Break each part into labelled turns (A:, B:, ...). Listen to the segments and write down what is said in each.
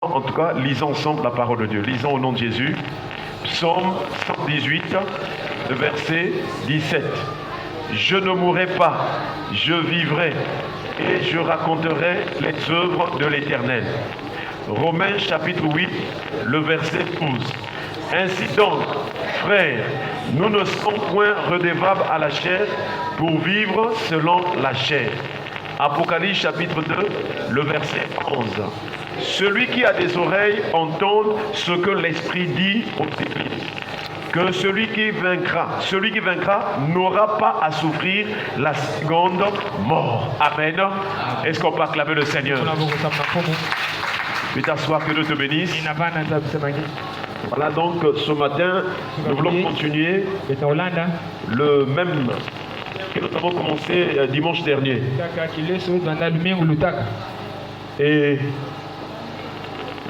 A: En tout cas, lisons ensemble la parole de Dieu. Lisons au nom de Jésus. Psaume 118, verset 17. Je ne mourrai pas, je vivrai et je raconterai les œuvres de l'Éternel. Romains chapitre 8, le verset 12. Ainsi donc, frères, nous ne sommes point redevables à la chair pour vivre selon la chair. Apocalypse chapitre 2, le verset 11. Celui qui a des oreilles entende ce que l'Esprit dit aux églises. Que celui qui vaincra n'aura pas à souffrir la seconde mort. Amen. Est-ce qu'on peut acclamer le Seigneur? Puis t'asseoir, que Dieu te bénisse. Voilà, donc ce matin, nous voulons continuer le même que nous avons commencé dimanche dernier. Et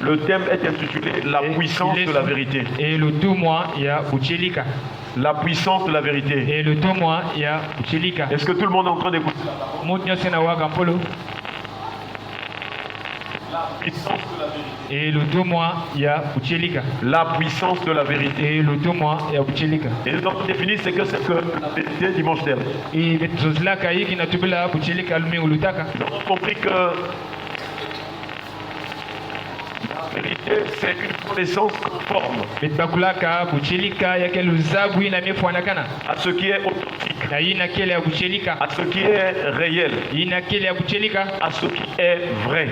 A: le thème est intitulé La puissance de la vérité.
B: Et le 2 mois, il y a Uchelika.
A: La puissance de la vérité.
B: Et le 2 mois, il y a Uchelika.
A: Est-ce que tout le monde est en train d'écouter? La puissance de la vérité.
B: Et le 2 mois, il y a Uchelika.
A: La puissance de la vérité.
B: Et le 2 mois, il y a Uchelika.
A: Et donc défini, c'est que c'est que la vérité dimanche dernier.
B: Et Zozla Kayi qui n'a pas la Uchelika Alumi ou Lutaka.
A: Nous avons compris que la vérité, c'est une connaissance conforme à ce qui est authentique, à ce qui est réel, à ce qui est vrai.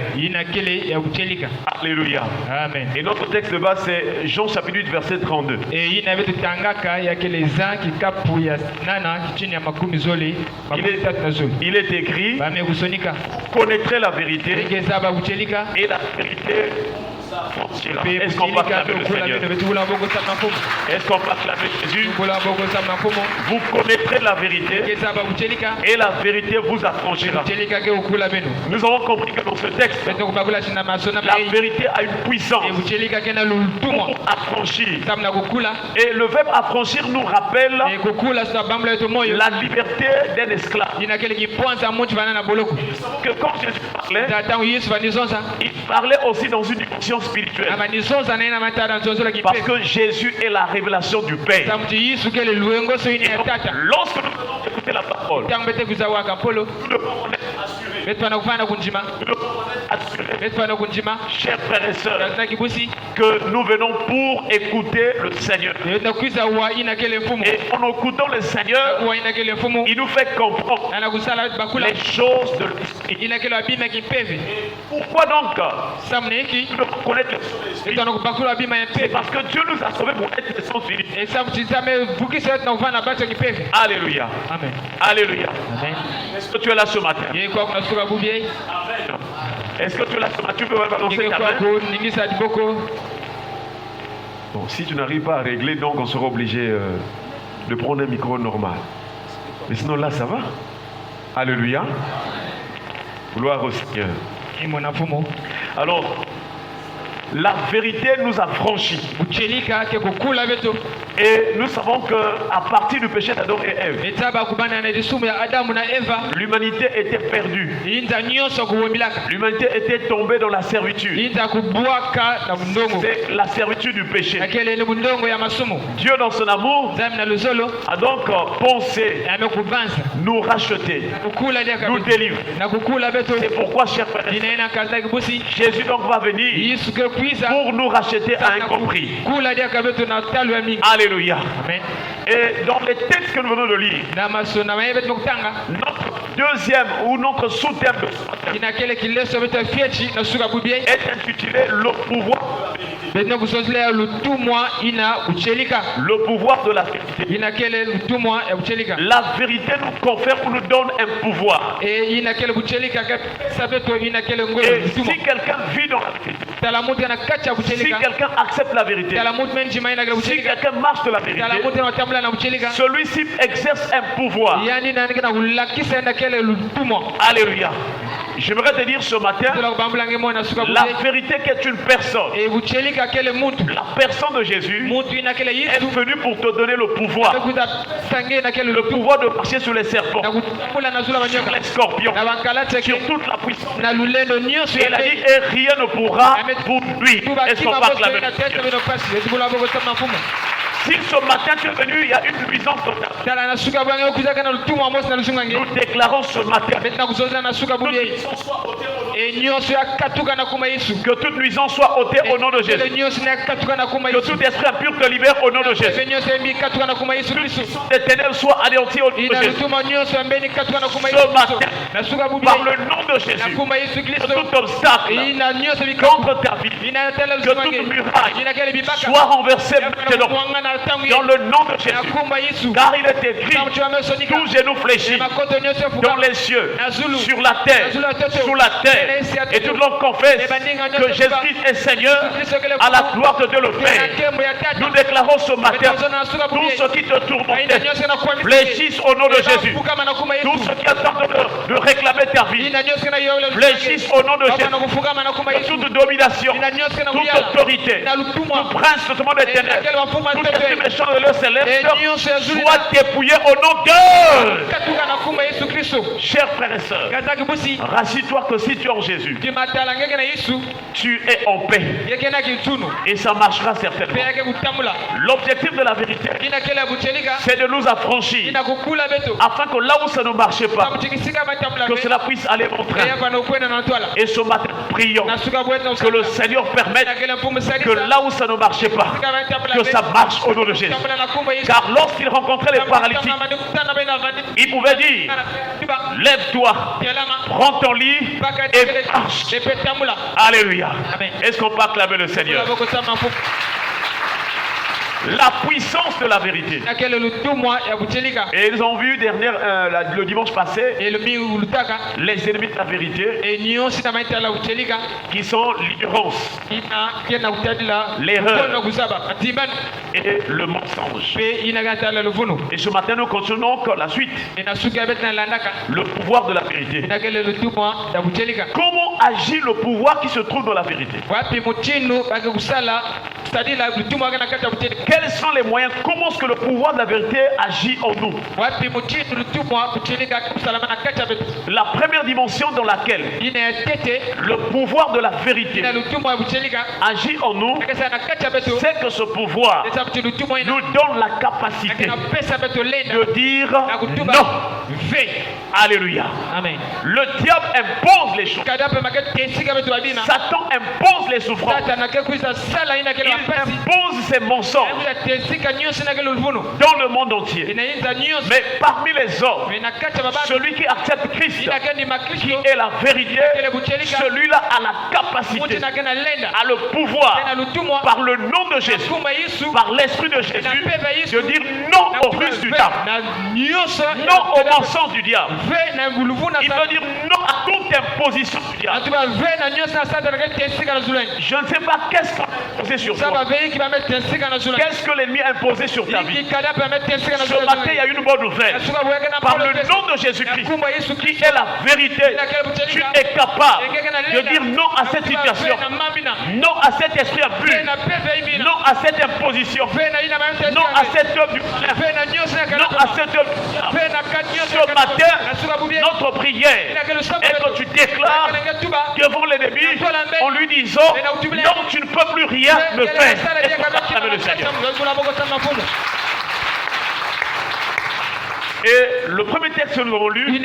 A: Alléluia.
B: Amen.
A: Et notre texte de base, c'est Jean chapitre 8, verset 32. Il est écrit, vous connaîtrez la vérité et la vérité. Est-ce qu'on peut acclamer le Seigneur? Est-ce qu'on peut acclamer Jésus? Vous connaîtrez la vérité et la vérité vous affranchira. Nous avons compris que dans ce texte, la vérité a une puissance pour affranchir. Et le verbe affranchir nous rappelle la liberté d'un esclave. Que quand Jésus parlait, il parlait aussi dans une dimension spirituelle. Parce que Jésus est la révélation du Père. Lorsque nous avons écouté la parole, nous devons être assurés, chers frères et sœurs, que nous venons pour écouter le Seigneur. Et en écoutant le Seigneur, il nous fait comprendre les choses de l'Esprit. Pourquoi donc nous devons connaître les choses de l'Esprit? C'est parce que Dieu nous a sauvés pour être des sons spirituels. Alléluia.
B: Amen.
A: Alléluia.
B: Amen.
A: Est-ce que tu es là ce matin? Amen. Est-ce que tu es là ce matin? Tu peux balancer ta main. Bon, si tu n'arrives pas à régler, donc on sera obligé de prendre un micro normal. Mais sinon là, ça va. Alléluia. Gloire au Seigneur. Alors, la vérité nous a franchis. Et nous savons qu'à partir du péché d'Adam et Ève, l'humanité était perdue. L'humanité était tombée dans la servitude. C'est la servitude du péché. Dieu, dans son amour, a donc pensé nous racheter, nous délivrer. C'est pourquoi, chers frères, Jésus donc va venir pour nous racheter à un compris. Alléluia.
B: Amen.
A: Et dans les textes que nous venons de lire, notre deuxième ou notre sous-thème est intitulé le pouvoir. Le pouvoir de la vérité. La vérité nous confère ou nous donne un pouvoir. Et si quelqu'un vit dans la vérité, si quelqu'un accepte la vérité, si quelqu'un marche de la vérité, celui-ci exerce un pouvoir. Alléluia. J'aimerais te dire ce matin, la vérité qui est une personne, la personne de Jésus est venue pour te donner le pouvoir de marcher sur les serpents, sur les scorpions, sur toute la puissance. Et il a dit, et rien ne pourra pour lui. Est-ce qu'on parle la vérité? Si ce matin tu es venu, il y a une nuisance totale. Nous déclarons ce matin que toute nuisance soit ôtée au nom de Jésus. Que tout esprit impur te libère au nom de Jésus. Les ténèbres soient anéanties au nom de Jésus. Ce matin, par le nom de Jésus, que tout obstacle contre ta vie, que toute muraille soit renversée maintenant dans le nom de Jésus. Car il est écrit, tous genoux fléchis dans les cieux, sur la terre, sous la terre, et tout le monde confesse que Jésus-Christ est Seigneur, à la gloire de Dieu le Père. Nous déclarons ce matin, tous ceux qui te tourmentent fléchissent au nom de Jésus. Tous ceux qui attendent de réclamer ta vie fléchissent au nom de Jésus. Toute domination, toute autorité, tout prince notamment des ténèbres, tout esprit méchant de leur céleste soit dépouillé au nom de chers frères et sœurs. Rassure-toi que si tu es en Jésus, tu es en paix et ça marchera certainement. L'objectif de la vérité, c'est de nous affranchir afin que là où ça ne marchait pas, que cela puisse aller en train. Et ce matin, prions que le Seigneur permette que là où ça ne marchait pas, que ça marche au nom de Jésus. Car lorsqu'il rencontrait les paralytiques, il pouvait dire, lève-toi, prends ton lit et marche. Alléluia. Est-ce qu'on peut acclamer le Seigneur? La puissance de la vérité. Et ils ont vu le dimanche passé les ennemis de la vérité qui sont l'ignorance, l'erreur et le mensonge. Et ce matin nous continuons encore la suite. Le pouvoir de la vérité. Comment agit le pouvoir qui se trouve dans la vérité? Quels sont les moyens? Comment est-ce que le pouvoir de la vérité agit en nous? La première dimension dans laquelle le pouvoir de la vérité agit en nous, c'est que ce pouvoir nous donne la capacité de dire non. Alléluia. Amen. Le diable impose les choses. Satan impose les souffrances. Il impose ses mensonges dans le monde entier. Mais parmi les hommes, celui qui accepte Christ, qui est la vérité, celui-là a la capacité, a le pouvoir, par le nom de Jésus, par l'esprit de Jésus, de dire non au ruse du diable, non au mensonge du diable. Il veut dire non à toute imposition du diable. Je ne sais pas qu'est-ce qu'on a imposé sur toi. Qu'est-ce que l'ennemi a imposé sur ta vie? Ce matin, il y a une bonne nouvelle. Par le nom de Jésus-Christ, qui est la vérité, tu es capable de dire non à cette situation, non à cet esprit impur, non à cette imposition, non à cette œuvre du malin, non à cette œuvre du diable. Ce matin, notre prière est que tu déclares devant l'ennemi en lui disant non, tu ne peux plus rien me faire. Est-ce qu'on va acclamer le Seigneur? Et le premier texte que nous avons lu,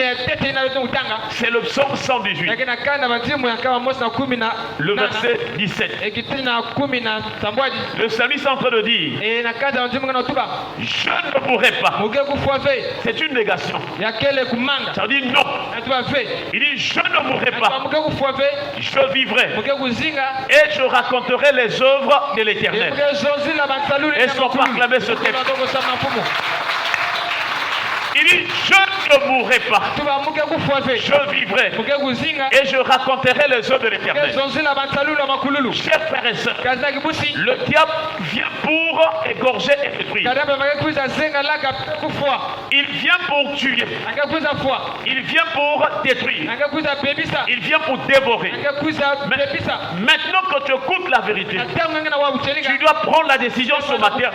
A: c'est le psaume 118, le verset 17. Le psalmiste est en train de dire, je ne pourrai pas. C'est une négation. Ça veut dire non. Il dit, je ne mourrai pas. Je vivrai. Et je raconterai les œuvres de l'Éternel. Est-ce qu'on peut acclamer ce texte? Il dit, je ne mourrai pas. Je vivrai. Et je raconterai les œuvres de l'Éternel. Chers frères et sœurs, le diable vient pour égorger et détruire. Il vient pour tuer. Il vient pour détruire. Il vient pour dévorer. Maintenant que tu écoutes la vérité, tu dois prendre la décision ce matin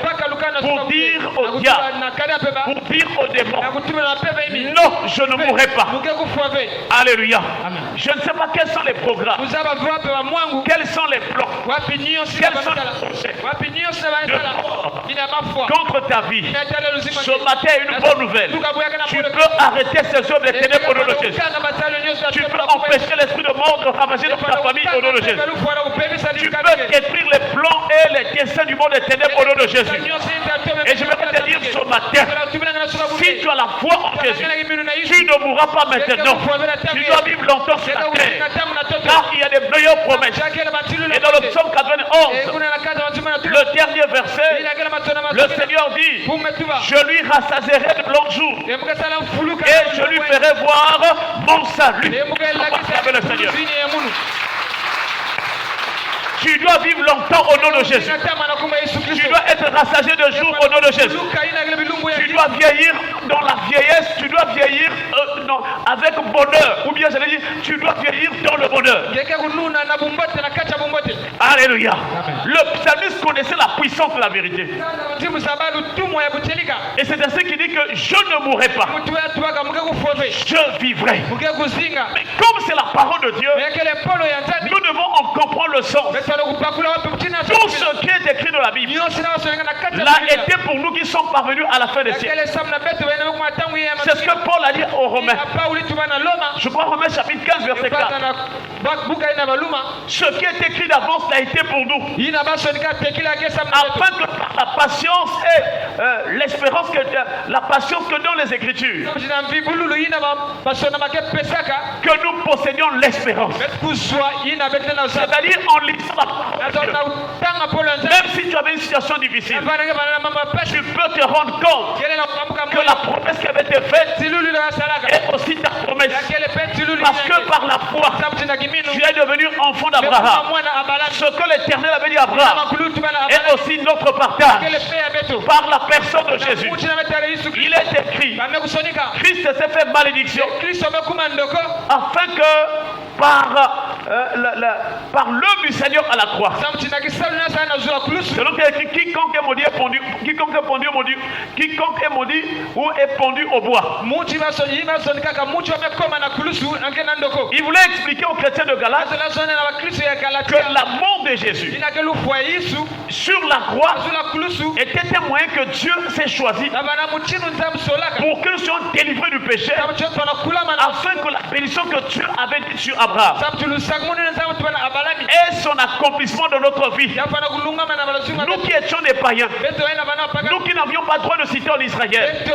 A: pour dire au diable, pour dire au démon, non, je ne mourrai pas. Alléluia. Je ne sais pas quels sont les programmes, quels sont les plans, quels sont les projets contre ta vie. Ce matin, une bonne nouvelle. Tu peux arrêter ces œuvres des ténèbres au nom de Jésus. Tu peux empêcher l'esprit de mort de ravager dans ta famille au nom de Jésus. Tu peux détruire les plans et les desseins du monde des ténèbres au nom de Jésus. Et je vais te dire ce matin, si tu as la foi en Jésus, tu ne mourras pas maintenant. Tu dois vivre longtemps sur la terre. Car il y a des meilleures promesses. Et dans le psaume 91, le dernier verset, le Seigneur dit, je lui rassasierai de longs jours et je lui ferai voir mon salut. Le Seigneur. Tu dois vivre longtemps au nom de Jésus. Tu dois être rassasié de jours au nom de Jésus. Tu dois vieillir dans la vieillesse. Tu dois vieillir avec bonheur. Ou bien j'allais dire, tu dois vieillir dans le bonheur. Alléluia. Le psalmiste connaissait la puissance de la vérité. Et c'est ainsi qu'il dit que je ne mourrai pas. Je vivrai. Mais comme c'est la parole de Dieu, nous devons en comprendre le sens. Tout ce qui est écrit dans la Bible l'a été pour nous qui sommes parvenus à la fin des siècles. C'est ce que Paul a dit aux Romains. Je crois Romains chapitre 15 verset 4. Ce qui est écrit d'avance l'a été pour nous. Afin que par la patience et l'espérance la patience que donnent les Écritures, que nous possédions l'espérance. C'est-à-dire en lisant la parole. Même si tu avais une situation difficile, tu peux te rendre compte que la promesse qui avait été faite est aussi ta promesse. Parce que par la foi, tu es devenu enfant d'Abraham. Ce que l'Éternel avait dit à Abraham est aussi notre partage. Par la personne de Jésus, il est écrit, Christ s'est fait malédiction afin que par l'œuvre du Seigneur à la croix, selon qu'il est écrit, quiconque est maudit ou est pendu au bois. Il voulait expliquer aux chrétiens de Galate que l'amour de Jésus sur la croix était un moyen que Dieu s'est choisi pour que nous soyons délivrés du péché, afin que la bénédiction que Dieu avait dite sur Abraham et son accomplissement de notre vie. Nous qui étions des païens, nous qui n'avions pas droit de citer en Israël,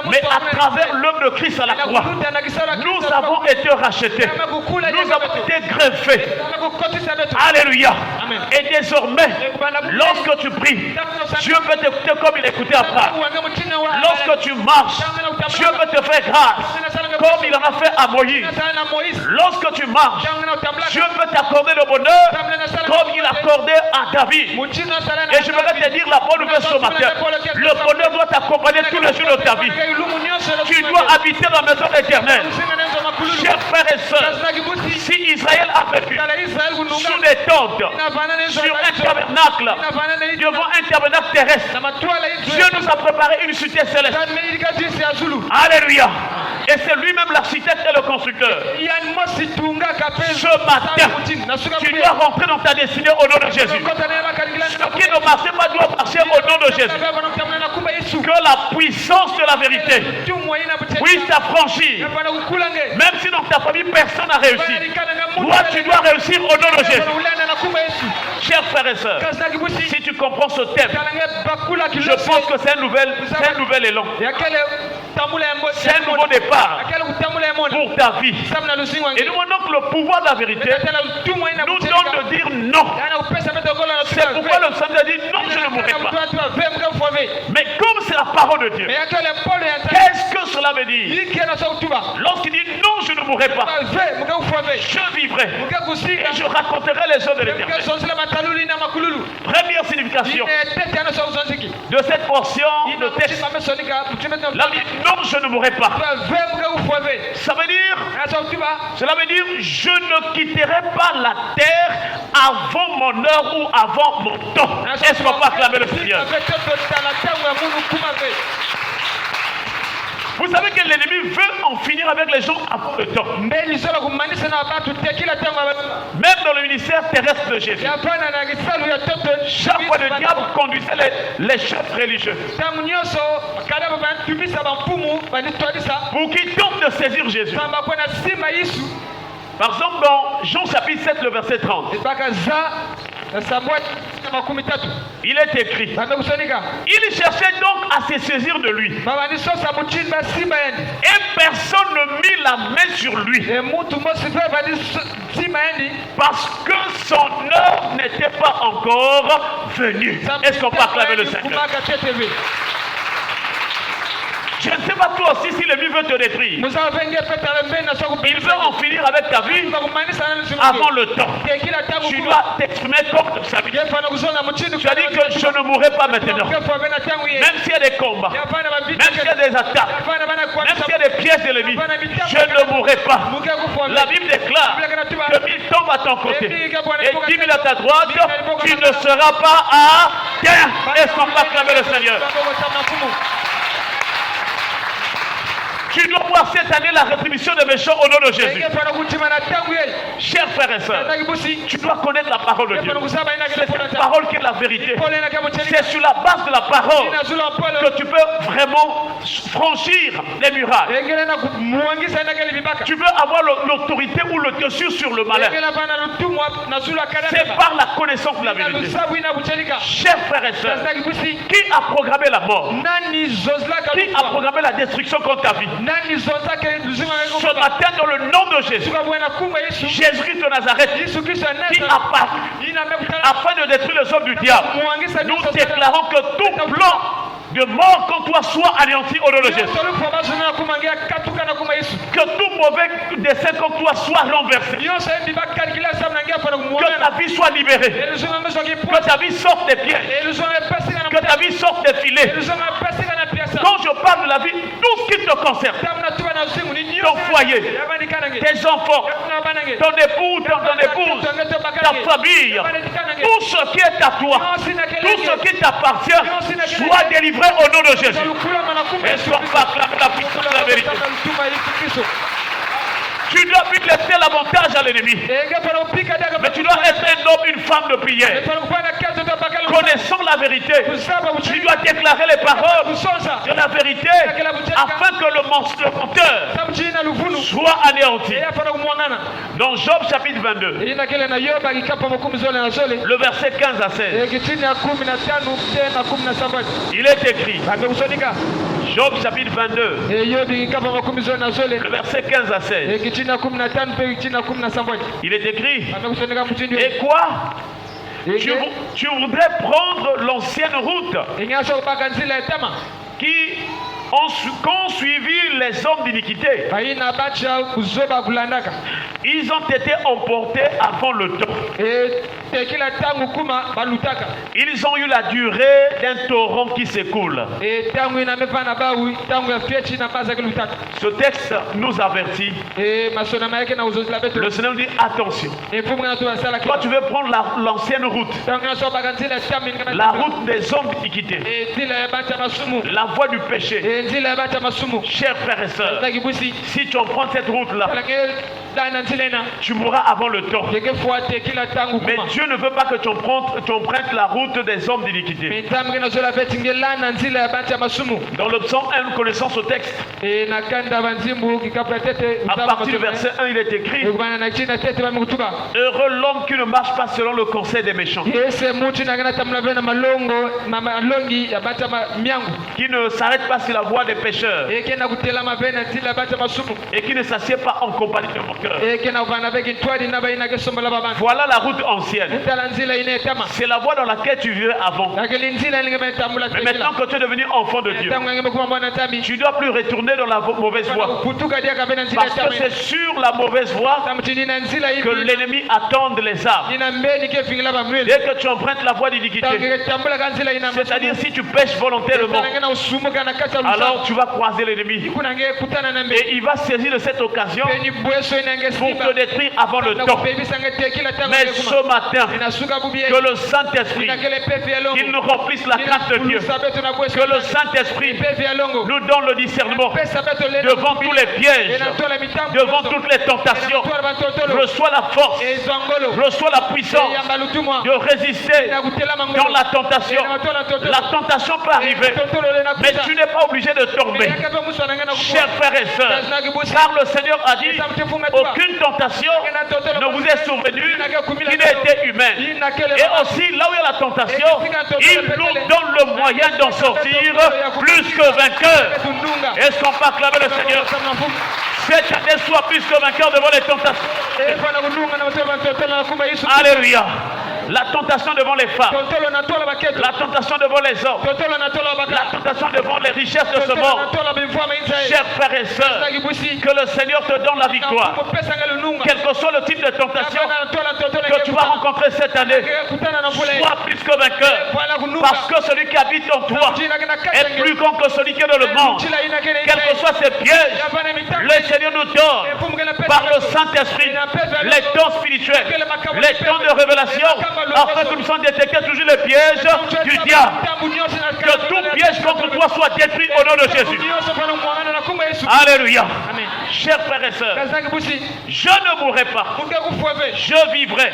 A: mais à travers l'œuvre de Christ à la croix, nous avons été rachetés, nous avons été greffés. Alléluia. Et désormais, lorsque tu pries, Dieu peut t'écouter comme il écoutait Abraham. Lorsque tu marches, Dieu peut te faire grâce comme il en a fait à Moïse. Lorsque tu marches, Dieu peut t'accorder le bonheur comme il accordait à David. Et je voudrais te dire la bonne nouvelle ce matin. Le bonheur doit t'accompagner tous les jours de ta vie. Tu dois habiter dans la maison éternelle. Chers frères et sœurs, si Israël a vécu sous des tentes, sur un tabernacle, devant un tabernacle terrestre, Dieu nous a préparé une cité céleste. Alléluia. Et c'est lui-même l'architecte et le constructeur. Ce matin, tu dois rentrer dans ta destinée au nom de Jésus. Ce qui ne marchait pas doit marcher au nom de Jésus. Que la puissance de la vérité puisse t'affranchir. Même si dans ta famille personne n'a réussi, toi tu dois réussir au nom de Jésus. Chers frères et sœurs, si tu comprends ce thème, je pense que c'est un nouvel élan. C'est un nouveau départ pour ta vie. Et nous demandons que le pouvoir de la vérité nous donne de dire non. C'est pourquoi le Seigneur dit non, je ne mourrai pas. Mais comme c'est la parole parole de Dieu. Qu'est-ce que cela veut dire? Lorsqu'il dit non, je ne mourrai pas, je vivrai et je raconterai les œuvres de l'Éternel. Première signification de cette portion de texte, là dit non, je ne mourrai pas. Ça veut dire, cela veut dire je ne quitterai pas la terre avant mon heure ou avant mon temps. Est-ce qu'on peut acclamer le Seigneur? Vous savez que l'ennemi veut en finir avec les gens avant le temps. Même dans le ministère terrestre de Jésus. Chaque fois le diable conduisait les chefs religieux pour qu'ils tentent de saisir Jésus. Par exemple, dans Jean chapitre 7, le verset 30, il est écrit, il cherchait donc à se saisir de lui. Et personne ne mit la main sur lui. Parce que son heure n'était pas encore venue. Est-ce qu'on peut acclamer le Seigneur? Je ne sais pas toi aussi si l'ennemi veut te détruire. Il veut en finir avec ta vie avant le temps. Tu dois t'exprimer contre sa vie. Tu as dit que je ne mourrai pas maintenant. Même s'il y a des combats, même s'il y a des attaques, même s'il y a des pièges de l'ennemi, je ne mourrai pas. La Bible déclare que 1000 tombent à ton côté et 10 000 à ta droite, tu ne seras pas à terre. Est-ce qu'on peut acclamer le Seigneur? Tu dois voir cette année la rétribution des méchants au nom de Jésus. Chers frères et sœurs, tu dois connaître la parole de Dieu. C'est cette parole qui est la vérité. C'est sur la base de la parole que tu peux vraiment franchir les murailles. Tu veux avoir l'autorité ou le dessus sur le malin. C'est par la connaissance de la vérité. Chers frères et sœurs, qui a programmé la mort? Qui a programmé la destruction contre ta vie? Ce matin, dans le nom de Jésus, Jésus-Christ de Nazareth, qui a parlé afin de détruire les hommes du diable, nous déclarons que tout plan de mort contre toi soit anéanti au nom de Jésus. Que tout mauvais dessein contre toi soit renversé. Que ta vie soit libérée. Que ta vie sorte des pièges. Que ta vie sorte des filets. Quand je parle de la vie, tout ce qui te concerne, ton foyer, tes enfants, ton époux, ton épouse, ta famille, tout ce qui est à toi, tout ce qui t'appartient, soit délivré au nom de Jésus. Et soit pas la puissance de la vérité. Tu dois plus laisser l'avantage à l'ennemi. Mais tu dois être un homme, une femme de prière. Connaissant la vérité, tu dois déclarer les paroles de la vérité afin que le menteur soit anéanti. Dans Job chapitre 22, le verset 15 à 16, il est écrit, Job chapitre 22, le verset 15 à 16, il est écrit, et quoi? Tu voudrais prendre l'ancienne route qui ont suivi les hommes d'iniquité. Ils ont été emportés avant le temps. Ils ont eu la durée d'un torrent qui s'écoule. Ce texte nous avertit. Le Seigneur dit attention. Toi tu veux prendre l'ancienne route. La route des hommes d'iniquité. La voie du péché. Chers frères et sœurs, si tu empruntes cette route-là, tu mourras avant le temps. Mais Dieu ne veut pas que tu empruntes la route des hommes d'iniquité. Dans le psaume 1, nous connaissons ce texte. À partir du verset 1, il est écrit: heureux l'homme qui ne marche pas selon le conseil des méchants, qui ne s'arrête pas sur la voie des pécheurs, et qui ne s'assied pas en compagnie de mortels. cœur.
B: Et que na vana avec une toile na baina ke somba la babantu.
A: Voilà la route ancienne.
B: Tala nzila ine tama.
A: C'est la voie dans laquelle tu vivais avant.
B: Na ke nzila linga tambula
A: Mais maintenant que tu es devenu enfant de Dieu,
B: tangu ngeme kuma mwana tambi.
A: tu ne dois plus retourner dans la mauvaise voie.
B: Kutuka dia ka bena nzila
A: Parce que
B: tama.
A: c'est sur la mauvaise voie
B: Tamtini na nzila
A: que
B: hivi.
A: l'ennemi attend les âmes.
B: Ina mbeni ke fingila ba mwezi.
A: Dès que tu empruntes la voie d'iniquité,
B: Tangu ke tambula ka nzila ina.
A: c'est-à-dire si tu pêches volontairement,
B: Tanga na usumuka na kata lusa.
A: alors tu vas croiser l'ennemi.
B: Kuna nge kutana na mbe.
A: Et il va saisir de cette occasion
B: Peni bweso ina nge
A: pour
B: simba.
A: te détruire avant le temps. Mais ce matin, que le Saint-Esprit, qu'il nous remplisse la grâce de Dieu, que le Saint-Esprit nous donne le discernement devant tous les pièges, devant toutes les tentations. Reçois la force, reçois la puissance de résister dans la tentation. La tentation peut arriver, mais tu n'es pas obligé de tomber. Chers frères et sœurs, car le Seigneur a dit, aucune tentation ne vous est survenue qui n'a été humaine. Et aussi, là où il y a la tentation, il nous donne le moyen d'en sortir plus que vainqueur. Est-ce qu'on peut acclamer le Seigneur? Cette année soit plus que vainqueur devant les tentations. Alléluia. La tentation devant les femmes, la tentation devant les hommes, la tentation devant les richesses de ce monde. Chers frères et sœurs, que le Seigneur te donne la victoire. Quel que soit le type de tentation que tu vas rencontrer cette année, sois plus que vainqueur. Parce que celui qui habite en toi est plus grand que celui qui est dans le monde. Quels que soient ses pièges, le Seigneur nous donne par le Saint-Esprit les dons spirituels, les dons de révélation, afin que nous soyons détectés toujours les pièges du diable. Que tout piège contre toi soit détruit au nom de Jésus. Alléluia. Chers frères et sœurs, je ne mourrai pas, je vivrai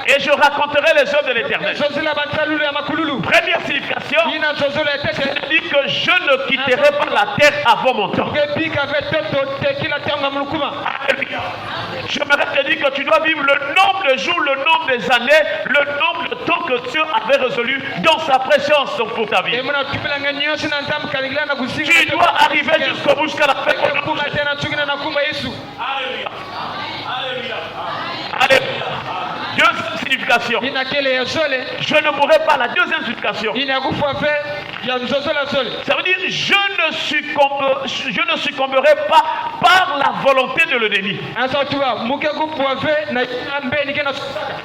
A: et je raconterai les œuvres de l'Éternel. Première signification, c'est dit que je ne quitterai pas la terre avant mon temps. Alléluia. J'aimerais te dire que tu dois vivre le nombre de jours, le nombre des années, le nombre de temps que Dieu avait résolu dans sa présence pour ta vie. Tu dois arriver jusqu'au bout, jusqu'à la fin. Alléluia. Alléluia. Alléluia. Deuxième signification. Je ne mourrai pas. La deuxième signification. Ça veut dire je ne succomberai pas par la volonté de l'ennemi.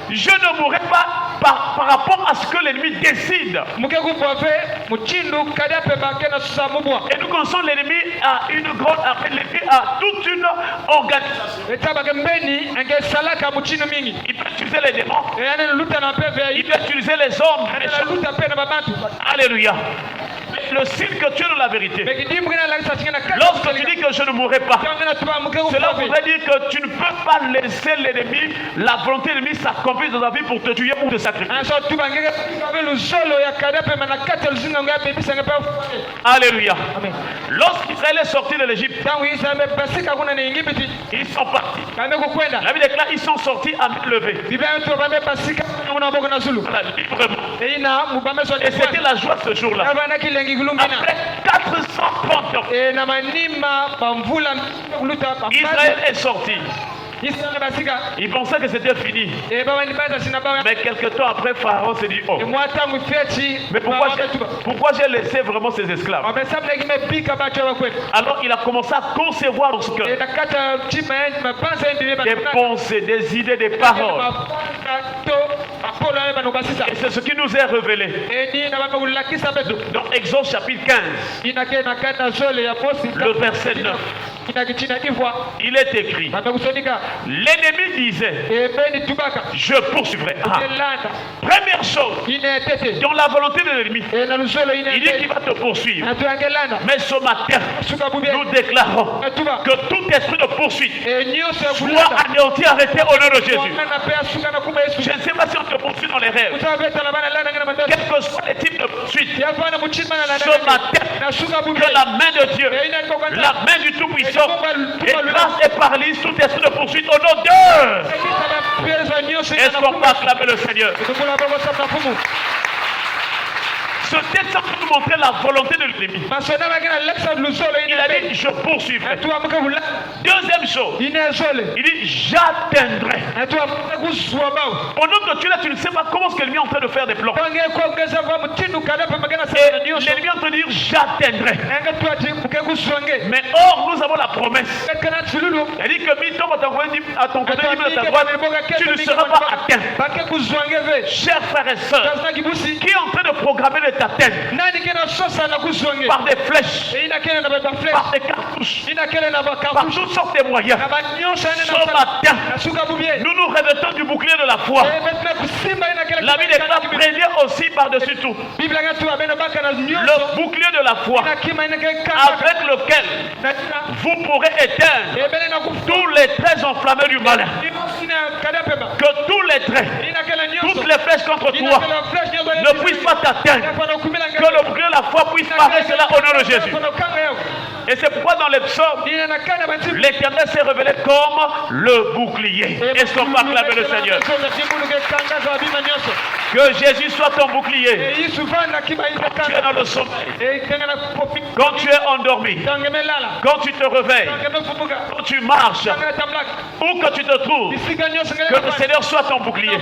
A: Je ne mourrai pas par rapport à ce que l'ennemi décide. Et nous connaissons l'ennemi à toute une organisation. Il peut utiliser les démons. Il peut utiliser les hommes. Alléluia. Le signe que tu es dans la vérité. Lorsque tu dis que je ne mourrai pas, cela voudrait dire que tu ne peux pas laisser l'ennemi, la volonté de l'ennemi s'accomplir dans ta vie pour te tuer ou te sacrifier. Alléluia. Lorsqu'Israël est sorti de l'Égypte, ils sont partis. La Bible déclare ils sont sortis à main levée. Et c'était la joie ce jour-là. Après 400 ans, Israël est sorti. Il pensait que c'était fini. Mais quelques temps après, Pharaon s'est dit, oh, mais pourquoi j'ai laissé vraiment ces esclaves? Alors il a commencé à concevoir dans ce cœur des pensées, des idées, des paroles. Et c'est ce qui nous est révélé dans Exode chapitre 15, le verset 9. Il est écrit, l'ennemi disait, je poursuivrai. Première chose, dans la volonté de l'ennemi, il dit qu'il va te poursuivre. Mais ce matin, nous déclarons que tout esprit de poursuite soit anéanti, arrêté au nom de Jésus. Je ne sais pas si on te poursuit dans les rêves. Quel que soit les types de poursuite, ce matin, que la main de Dieu, la main du Tout-Puissant, écrase et paralyse tout esprit de poursuite au nom d'eux. Est-ce qu'on peut acclamer le Seigneur? Ce texte va nous montrer la volonté de l'ennemi. Il a dit, je poursuivrai. Deuxième chose, il dit, j'atteindrai. Pendant que tu es là, tu ne sais pas comment est-ce que l'ennemi est en train de faire des plans. Et l'ennemi est en train de dire, j'atteindrai. Mais or, nous avons la promesse. Elle dit que mi tombe à ton côté, à ta droite, tu ne seras pas atteint. Chers frères et sœurs, qui est en train de programmer de t'atteindre par des flèches, par des cartouches, par toutes sortes de moyens. Ce matin, nous nous revêtons du bouclier de la foi. La Bible déclare, prenez aussi par-dessus tout le bouclier de la foi avec lequel vous pourrez éteindre tous les traits enflammés du malin. Que tous les traits, toutes les flèches contre toi ne puissent pas t'atteindre. Que le bouclier de la foi puisse parler cela au nom de Jésus. Et c'est pourquoi dans les psaumes, l'Éternel s'est révélé comme le bouclier. Est-ce qu'on peut acclamer le Seigneur? Que Jésus soit ton bouclier. Quand tu es dans le sommeil, quand tu es endormi, quand tu te réveilles, quand tu marches, où que tu te trouves, que le Seigneur soit ton bouclier.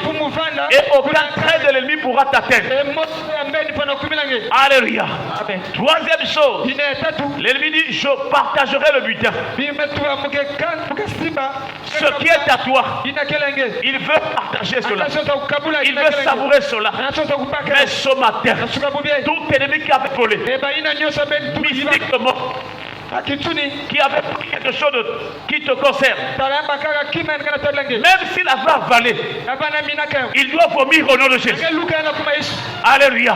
A: Et aucun trait de l'ennemi pourra t'atteindre. Alléluia. Troisième chose, l'ennemi dit, je partagerai le butin. Ce qui est à toi, il veut partager cela. Il veut savourer cela. Mais ce matin, tout ennemi qui avait volé, mystiquement, qui avait quelque chose qui te concerne, même s'il avait avalé, il doit vomir au nom de Jésus. Alléluia.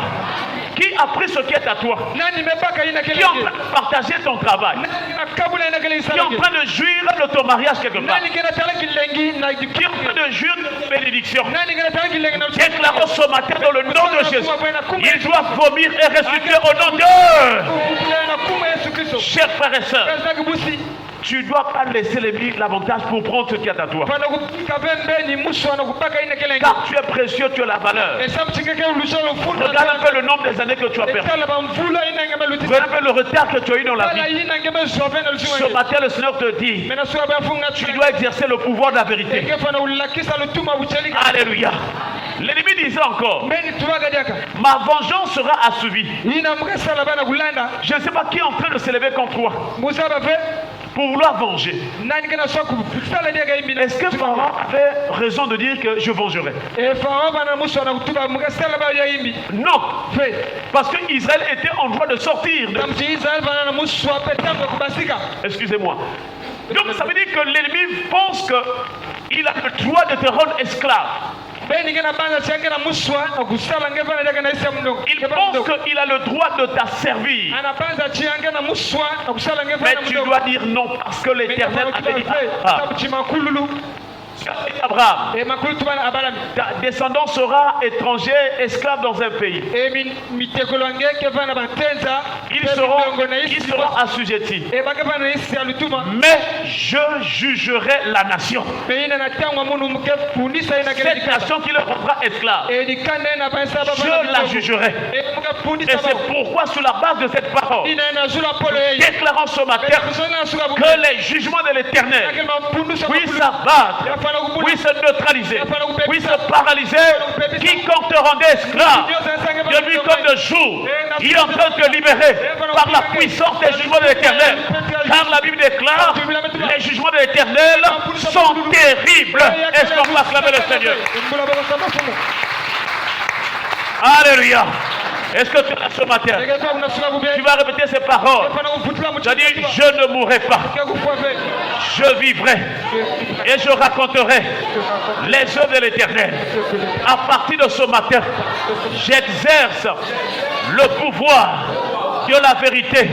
A: Qui a pris ce qui est à toi? Qui est en train de partager ton travail? Qui est en train de jouir de ton mariage quelque part? Qui est en train de jouir de ta bénédiction? Déclarons ce matin dans le nom de Jésus, il doit vomir et ressusciter au nom de Dieu. Chers frères et sœurs, tu ne dois pas laisser l'ennemi l'avantage pour prendre ce qui est à toi. Car tu es précieux, tu as la valeur. Regarde un peu le nombre des années que tu as perdu. Regarde un peu le retard que tu as eu dans la vie. Ce matin, le Seigneur te dit, tu dois exercer le pouvoir de la vérité. Alléluia. L'ennemi disait encore, ma vengeance sera assouvie. Je ne sais pas qui est en train de s'élever contre toi pour vouloir venger. Est-ce que Pharaon avait raison de dire que je vengerai? Non. Parce que Israël était en droit de sortir. Excusez-moi. Donc ça veut dire que l'ennemi pense qu'il a le droit de te rendre esclave. Il pense qu'il a le droit de t'asservir. Mais tu dois dire non parce que l'Éternel avait dit Abraham, ta descendance sera étranger, esclave dans un pays. Ils seront assujettis. Mais je jugerai la nation. Cette nation qui le rendra esclave, je la jugerai. Et c'est pourquoi, sur la base de cette parole, déclarons ce matin que les jugements de l'Éternel puissent s'abattre, puissent se neutraliser, puissent se paralyser. Quiconque te rendait esclave de nuit comme de jour, il est en train de te libérer par la puissance des jugements de l'Éternel. Car la Bible déclare, les jugements de l'Éternel sont terribles. Est-ce qu'on peut acclamer le Seigneur? Alléluia. Est-ce que tu es là ce matin? Tu vas répéter ces paroles. Tu as dit, je ne mourrai pas. Je vivrai. Et je raconterai les œuvres de l'Éternel. À partir de ce matin, j'exerce le pouvoir de la vérité,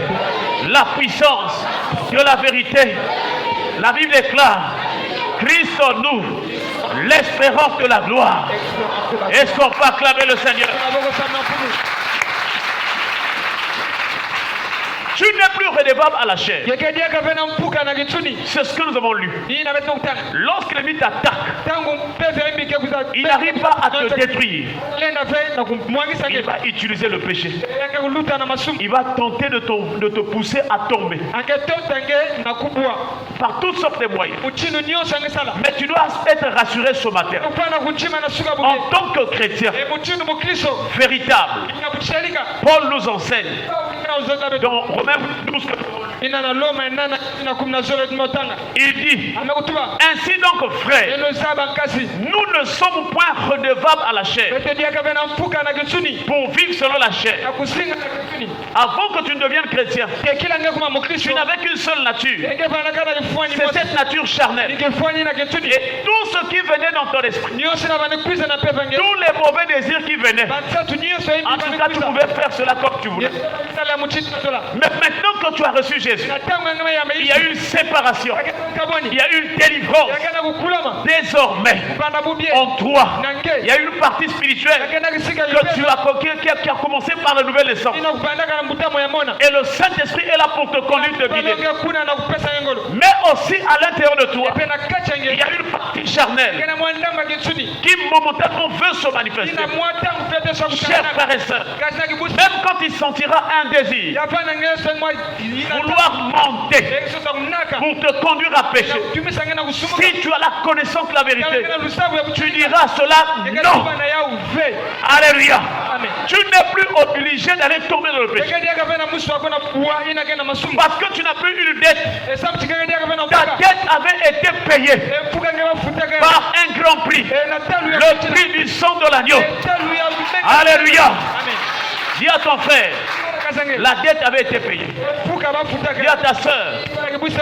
A: la puissance de la vérité. La Bible déclare, Christ en nous, l'espérance de la gloire. Est-ce qu'on peut acclamer le Seigneur? Tu n'es plus redevable à la chair.
B: Yekedia kavena mpuka na gitsuni.
A: C'est ce que nous avons lu.
B: Ina beto utanga.
A: Lorsque l'ennemi t'attaque,
B: Tangu peve mbike kuza.
A: il n'arrive pas à te détruire.
B: Lenda fe na kumwangisa
A: Il
B: ngeba.
A: va utiliser le péché.
B: Yake kuluta na masumu.
A: Il va tenter de te pousser à tomber
B: Angeto tange na kubwa.
A: par toutes sortes de moyens.
B: Uchinu nyonso angesala.
A: Mais tu dois être rassuré ce matin.
B: Upana kuchima na suka buke.
A: En tant que chrétien
B: Muchinu mukristo.
A: véritable,
B: Inakushalika.
A: Paul nous enseigne
B: Dans
A: dans Romains 12,
B: inana loma inana ina kumna zoro tumotanga.
A: il dit,
B: Amekutuba.
A: ainsi donc frères,
B: Eno saba kasi.
A: nous ne sommes point redevables à la chair
B: Betedia kavena mpuka na gitsuni.
A: pour vivre selon la chair.
B: Akusinga na gitsuni.
A: Avant que tu ne deviennes chrétien,
B: Kila ngekuma mukristo.
A: tu n'avais qu'une seule nature.
B: Engefana kana ifwani
A: C'est
B: moja.
A: cette nature charnelle.
B: Ikifwani na gitsuni.
A: Et tout ce qui venait dans ton esprit,
B: Nyonso na bana kuiza na pepa nge.
A: tous les mauvais désirs qui venaient,
B: Batsatu nyonso
A: en tout cas, tu pouvais faire cela comme tu voulais.
B: Sala muchito tola.
A: Mais maintenant que tu as reçu Jésus,
B: Na tangu ngama ya
A: il y a
B: maisha.
A: une séparation,
B: Kaboni.
A: il y a une délivrance.
B: Yakana kukulama.
A: Désormais,
B: Banda bubie.
A: en toi,
B: Nange.
A: il y a une partie spirituelle
B: Yakana kisika
A: que tu as conquis, qui a commencé par la nouvelle naissance.
B: Ina kubanda kana mutamo ya mona.
A: Et le Saint-Esprit est là pour te conduire, te guider.
B: Balonge kuna na kupesa ngolo.
A: Mais aussi à l'intérieur de toi,
B: Epena kacha
A: il
B: nge.
A: y a une partie charnelle
B: Yakana mwandamba gitsuni.
A: qui momentanément veut se manifester.
B: Ina mwata mfete so
A: Chers
B: kutana.
A: frères et sœurs,
B: Kaza kibusi.
A: même quand il sentira un désir,
B: Yapana ngeso mwa.
A: vouloir monter
B: Ekso ta kunaka.
A: pour te conduire à pécher,
B: Tumisa ngena kusumuka.
A: si tu as la connaissance de la vérité,
B: Yakana lusabu ya
A: tu
B: kuchini.
A: diras cela non.
B: Yakana ya uve.
A: Alléluia.
B: Amen.
A: Tu n'es plus obligé d'aller tomber dans le péché.
B: Yakana kavena musu akona puwa ina kena masumu.
A: Parce que tu n'as plus une dette.
B: Esamu chikana kavena
A: Ta
B: mpuka.
A: dette avait été payée
B: Mpuka ngeba futaka.
A: par un grand prix.
B: Na talu ya
A: Le prix du sang de l'agneau.
B: talu ya mbeka.
A: Alléluia.
B: Amen.
A: Dis à ton frère,
B: Kazange.
A: la dette avait été payée.
B: Mpuka ba futaka.
A: Dis à ta soeur,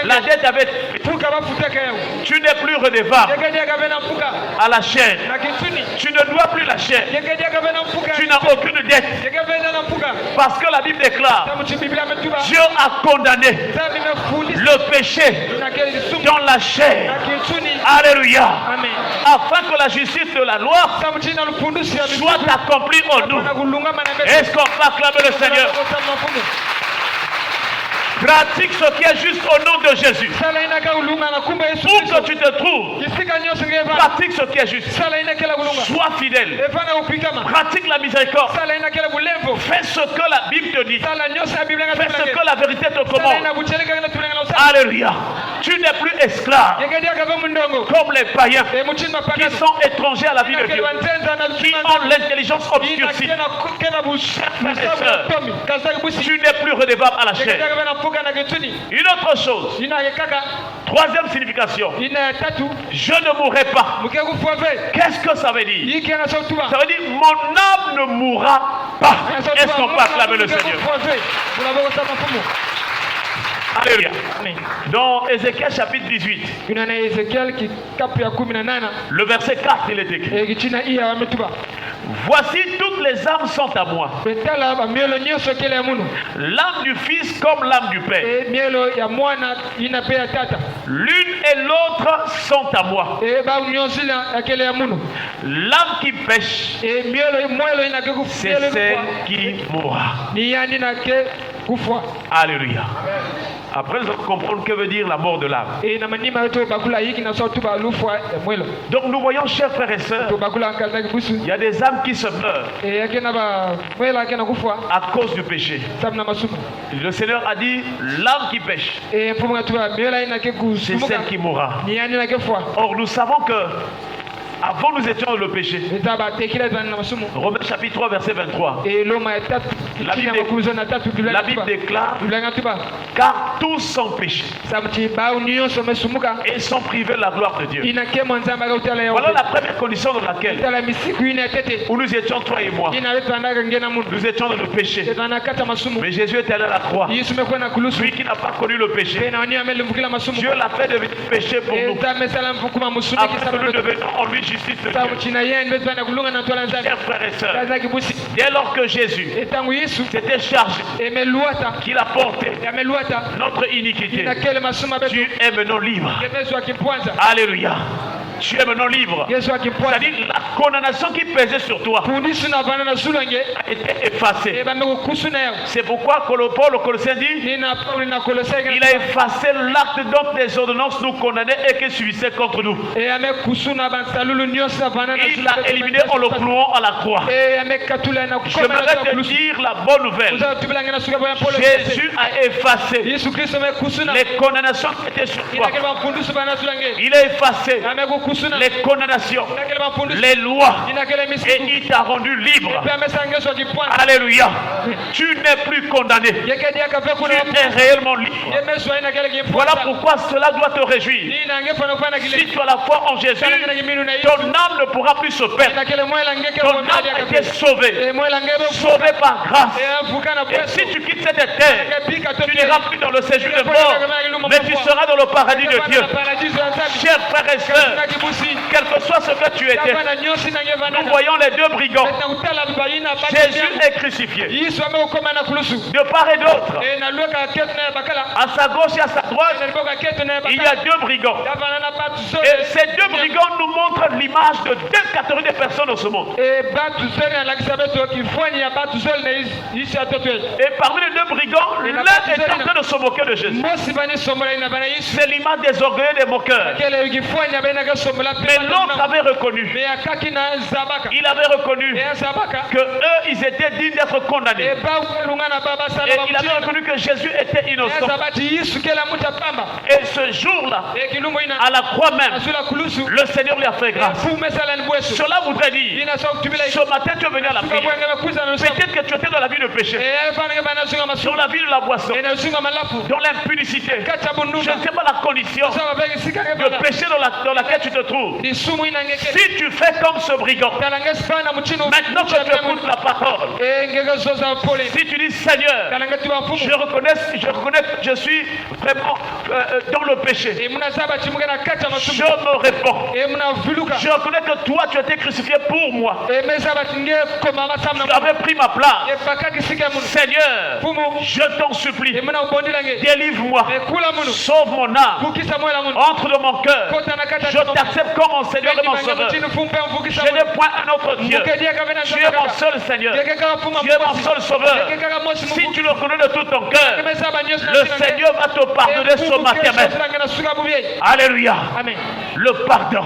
A: la dette avait été payée.
B: Mpuka ba futaka yao.
A: Tu n'es plus redevable
B: Yakana kavena mpuka.
A: à la chair.
B: Na kitsuni.
A: Tu ne dois plus la chair.
B: Yakana kavena mpuka.
A: Tu n'as aucune dette.
B: Yakana na mpuka.
A: Parce que la Bible déclare,
B: Tamu chibibila metuba.
A: Dieu a condamné
B: Tamu mefundisa.
A: le péché
B: Na kisumu.
A: dans la chair.
B: Na kitsuni.
A: Alléluia.
B: Amen.
A: Afin que la justice de la loi
B: Tamu china lufundusi ya
A: soit accomplie en nous.
B: Na kulungama na mbele.
A: Est-ce qu'on peut acclamer le Seigneur? Pratique ce qui est juste au nom de Jésus.
B: Sala ina ka ulunga na kumba Yesu
A: Où
B: Kristo.
A: que tu te trouves,
B: Kisika nyonso ngeva.
A: pratique ce qui est juste.
B: Sala ina kela kulunga.
A: Sois fidèle.
B: Efana upikama.
A: Pratique la miséricorde.
B: Sala ina kela bulembo.
A: Fais ce que la Bible te dit.
B: Sala nyonso ya Biblia
A: Fais ce que la vérité te
B: Sala
A: commande.
B: ina bucheleka ina tulenga na usala.
A: Alléluia. Tu n'es plus esclave
B: Yegedia kava mundongo.
A: comme les païens
B: E muchima
A: qui
B: pakazo.
A: sont étrangers à la vie de Dieu,
B: Qui
A: qui ont l'intelligence obscurcie.
B: ina kena bush.
A: sœurs.
B: Tomi. Kaza bushi.
A: Tu n'es plus redevable à la
B: Yegedia
A: chair.
B: kava na fuka na getuni.
A: Une autre chose,
B: Ina yekaka.
A: troisième signification,
B: Ina tatu.
A: je ne mourrai pas.
B: Mukeku fuave.
A: Qu'est-ce que ça veut dire?
B: Yiki ana sautuba.
A: Ça veut dire mon âme ne mourra pas. Est-ce qu'on peut acclamer le Seigneur? Alléluia. Dans Ézéchiel chapitre 18,
B: Kuna na Ezekiel kikapu ya 18.
A: le verset 4, il est écrit:
B: Kichina iya wametuba.
A: Voici toutes les âmes sont à moi.
B: Betala ba mielo nyonso kele ya munu.
A: L'âme du Fils comme l'âme du Père.
B: Mielo ya mwana ina pe ya tata.
A: L'une et l'autre sont à moi.
B: Ba nyonso ya kele ya munu.
A: L'âme qui pêche,
B: Mielo mwelo ina ke
A: c'est celle qui mourra.
B: Ni yani na ke kufwa.
A: Alléluia. Après, nous allons comprendre que veut dire la mort de l'âme.
B: Na manima yoto bakula yiki na sautu ba lufwa mwelo.
A: Donc nous voyons, chers frères et sœurs,
B: To bakula kalta kibusu.
A: il y a des âmes qui se meurent
B: Yake na ba mwelo yake na kufwa.
A: à cause du péché.
B: Samna masumu.
A: Le Seigneur a dit, l'âme qui pêche,
B: Mfumu tuba mielo ina ke
A: c'est
B: kusumuka.
A: celle qui mourra.
B: Ni yani na ke fwa.
A: Or, nous savons que avant nous étions dans le péché. Romains chapitre 3 verset 23. La Bible déclare, car tous sont péchés et sont privés de la gloire de Dieu. Voilà la première condition dans laquelle où nous étions, toi et moi. Nous étions dans le péché. Mais Jésus est allé à la croix. Lui qui n'a pas connu le péché, Dieu l'a fait devenir péché pour nous, afin que nous devenions en lui justice de Dieu. Chers frères et sœurs, dès lors que Jésus s'était chargé, qu'il a porté notre iniquité, tu es maintenant libre. Alléluia. Tu es maintenant libre.
B: Yesu akipona
A: C'est-à-dire la condamnation qui pesait sur toi
B: fundisi na bana na sulange
A: a été effacée.
B: e bameko kusuna
A: C'est pourquoi Paul au Colossiens dit
B: ni na Paul na Kolosai
A: il a effacé l'acte dont les ordonnances nous condamnaient et qui subissaient contre nous.
B: e ame kusuna bantalulu nyosa bana na
A: Il l'a éliminé en le clouant à la croix.
B: e ame katula na
A: J'aimerais te dire la bonne nouvelle. Jésus a effacé
B: Yesu Kristo ame kusuna
A: les condamnations qui étaient sur toi.
B: inakele bafundusu bana sulange
A: Il a effacé
B: ame kusuna
A: les condamnations,
B: inakele bafundusu
A: les lois,
B: inakele
A: et
B: misiku
A: il t'a rendu libre.
B: pe ame sangeso kipwana
A: Alléluia. Tu n'es plus condamné.
B: yekedi akafe
A: Tu
B: kuna
A: es réellement libre.
B: yemeso inakele kipwana
A: Voilà pourquoi cela doit te réjouir.
B: ni nange fana fana kile
A: Si tu as la foi en Jésus, ton âme ne pourra plus se perdre.
B: inakele mwela ngeke
A: Ton âme a été sauvée.
B: mwela ngebe
A: Sauvée par grâce.
B: fukana
A: Et si tu quittes cette terre, tu n'iras plus dans le séjour des morts, mais tu seras dans le paradis de Dieu. Chers frères et sœurs, quel que soit ce que tu étais, nous voyons les deux brigands. Jésus est crucifié. De part et d'autre, à sa gauche et à sa droite, il y a deux brigands. Et ces deux brigands nous montrent l'image de deux catégories de personnes dans ce monde. Et parmi les deux brigands, l'un est en train de se moquer de Jésus. C'est l'image des orgueilleux des moqueurs. Mais l'autre avait reconnu. Il avait reconnu que eux, ils étaient dignes d'être condamnés. Et il avait reconnu que Jésus était innocent. Et ce jour-là, à la croix même, le Seigneur lui a fait grâce. Cela voudrait dire, ce matin tu es venu à la prière. Peut-être que tu étais dans la vie de péché, dans la vie de la boisson, dans l'impudicité. Je ne sais pas la condition de péché dans laquelle tu te trouves. Si tu fais comme ce brigand, maintenant que tu écoutes la parole, si tu dis Seigneur, je reconnais que je suis vraiment dans le péché, je me réponds. Je reconnais que toi tu as été crucifié pour moi. Tu avais pris ma place. Seigneur, je t'en supplie, délivre-moi, sauve mon âme, entre dans mon cœur. Je t'accepte comme mon Seigneur et mon Sauveur. Je n'ai point un autre Dieu. Tu es mon seul Seigneur. Tu es mon seul Sauveur. Si tu le connais de tout ton cœur, le Seigneur va te pardonner ce matin même. Alléluia. Le pardon,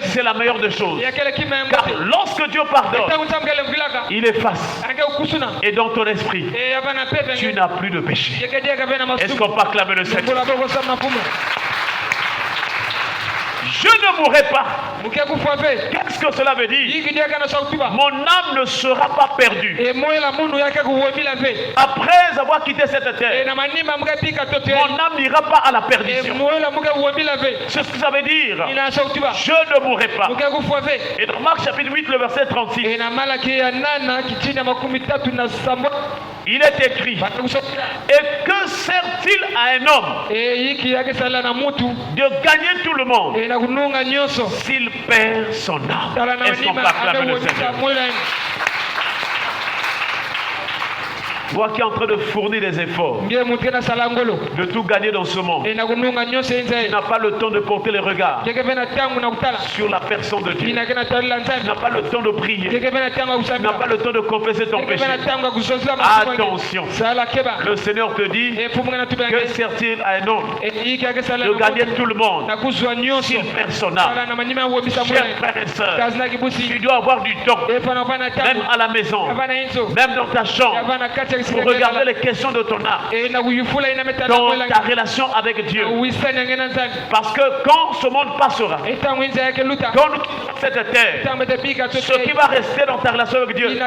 A: c'est la meilleure des choses. Car lorsque Dieu pardonne, il efface. Et dans ton esprit, tu n'as plus de péché. Est-ce qu'on peut acclamer le Seigneur? Je ne mourrai pas. Qu'est-ce que cela veut dire? Mon âme ne sera pas perdue. Après avoir quitté cette terre, mon âme n'ira pas à la perdition. C'est ce que ça veut dire. Je ne mourrai pas. Et dans Marc chapitre 8, le verset 36, il est écrit: et que sert-il à un homme de gagner tout le monde s'il perd son âme? Est-ce qu'on peut acclamer le Seigneur? Toi qui es en train de fournir des efforts, de tout gagner dans ce monde, tu n'as pas le temps de porter les regards sur la personne de Dieu. Tu n'as pas le temps de prier. Tu n'as pas le temps de confesser ton péché. Attention, le Seigneur te dit: que sert-il à un homme de gagner tout le monde s'il perd son âme? Chers frères et sœurs, tu dois avoir du temps, même à la maison, même dans ta chambre, pour regarder les questions de ton âme, dans ta relation avec Dieu. Parce que quand ce monde passera, quand nous quittons cette terre, ce qui va rester dans ta relation avec Dieu,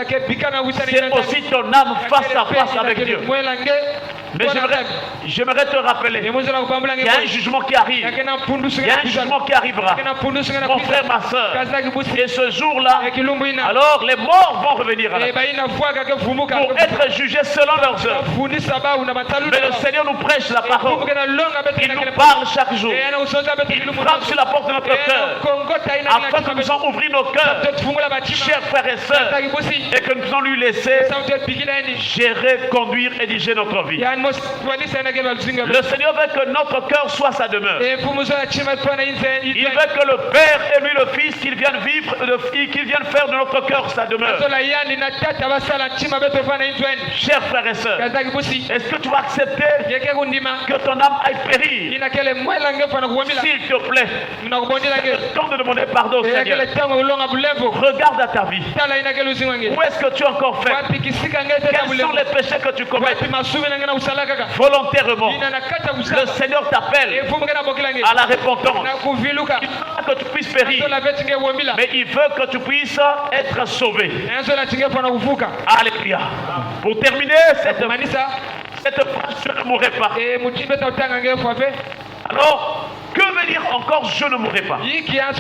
A: c'est aussi ton âme face à face avec Dieu. Mais j'aimerais te rappeler qu'il y a un jugement qui arrive. Il y a un jugement qui arrivera. Mon frère, ma soeur. Et ce jour-là, alors les morts vont revenir à la vie pour être jugés selon leurs œuvres. Mais le Seigneur nous prêche la parole. Il nous parle chaque jour. Il frappe sur la porte de notre cœur afin que nous puissions ouvrir nos cœurs, chers frères et sœurs, et que nous puissions lui laisser gérer, conduire et diriger notre vie. Le Seigneur veut que notre cœur soit sa demeure. Il veut que le Père et lui le Fils qu'ils viennent vivre, qu'ils viennent faire de notre cœur sa demeure. Chers frères et sœurs, est-ce que tu vas accepter que ton âme aille périr? S'il te plaît, c'est le temps de demander pardon au Seigneur. Regarde à ta vie. Où est-ce que tu as encore fait? Quels sont les péchés que tu commets volontairement? Le Seigneur t'appelle à la repentance. Il veut que tu puisses périr, mais il veut que tu puisses être sauvé. Alléluia. Pour terminer cette phrase, je ne mourrai pas. Alors, que veut dire encore je ne mourrai pas? Cela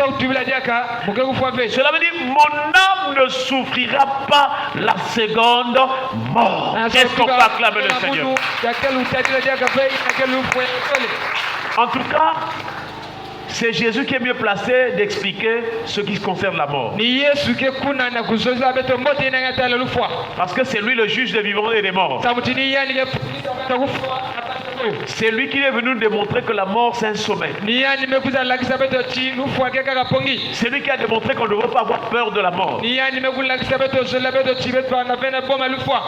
A: veut dire mon âme ne souffrira pas la seconde mort. Est-ce qu'on peut acclamer le Seigneur? En tout cas, c'est Jésus qui est mieux placé d'expliquer ce qui concerne la mort. Parce que c'est lui le juge des vivants et des morts. C'est lui qui est venu nous démontrer que la mort c'est un sommet. C'est lui qui a démontré qu'on ne devrait pas avoir peur de la mort.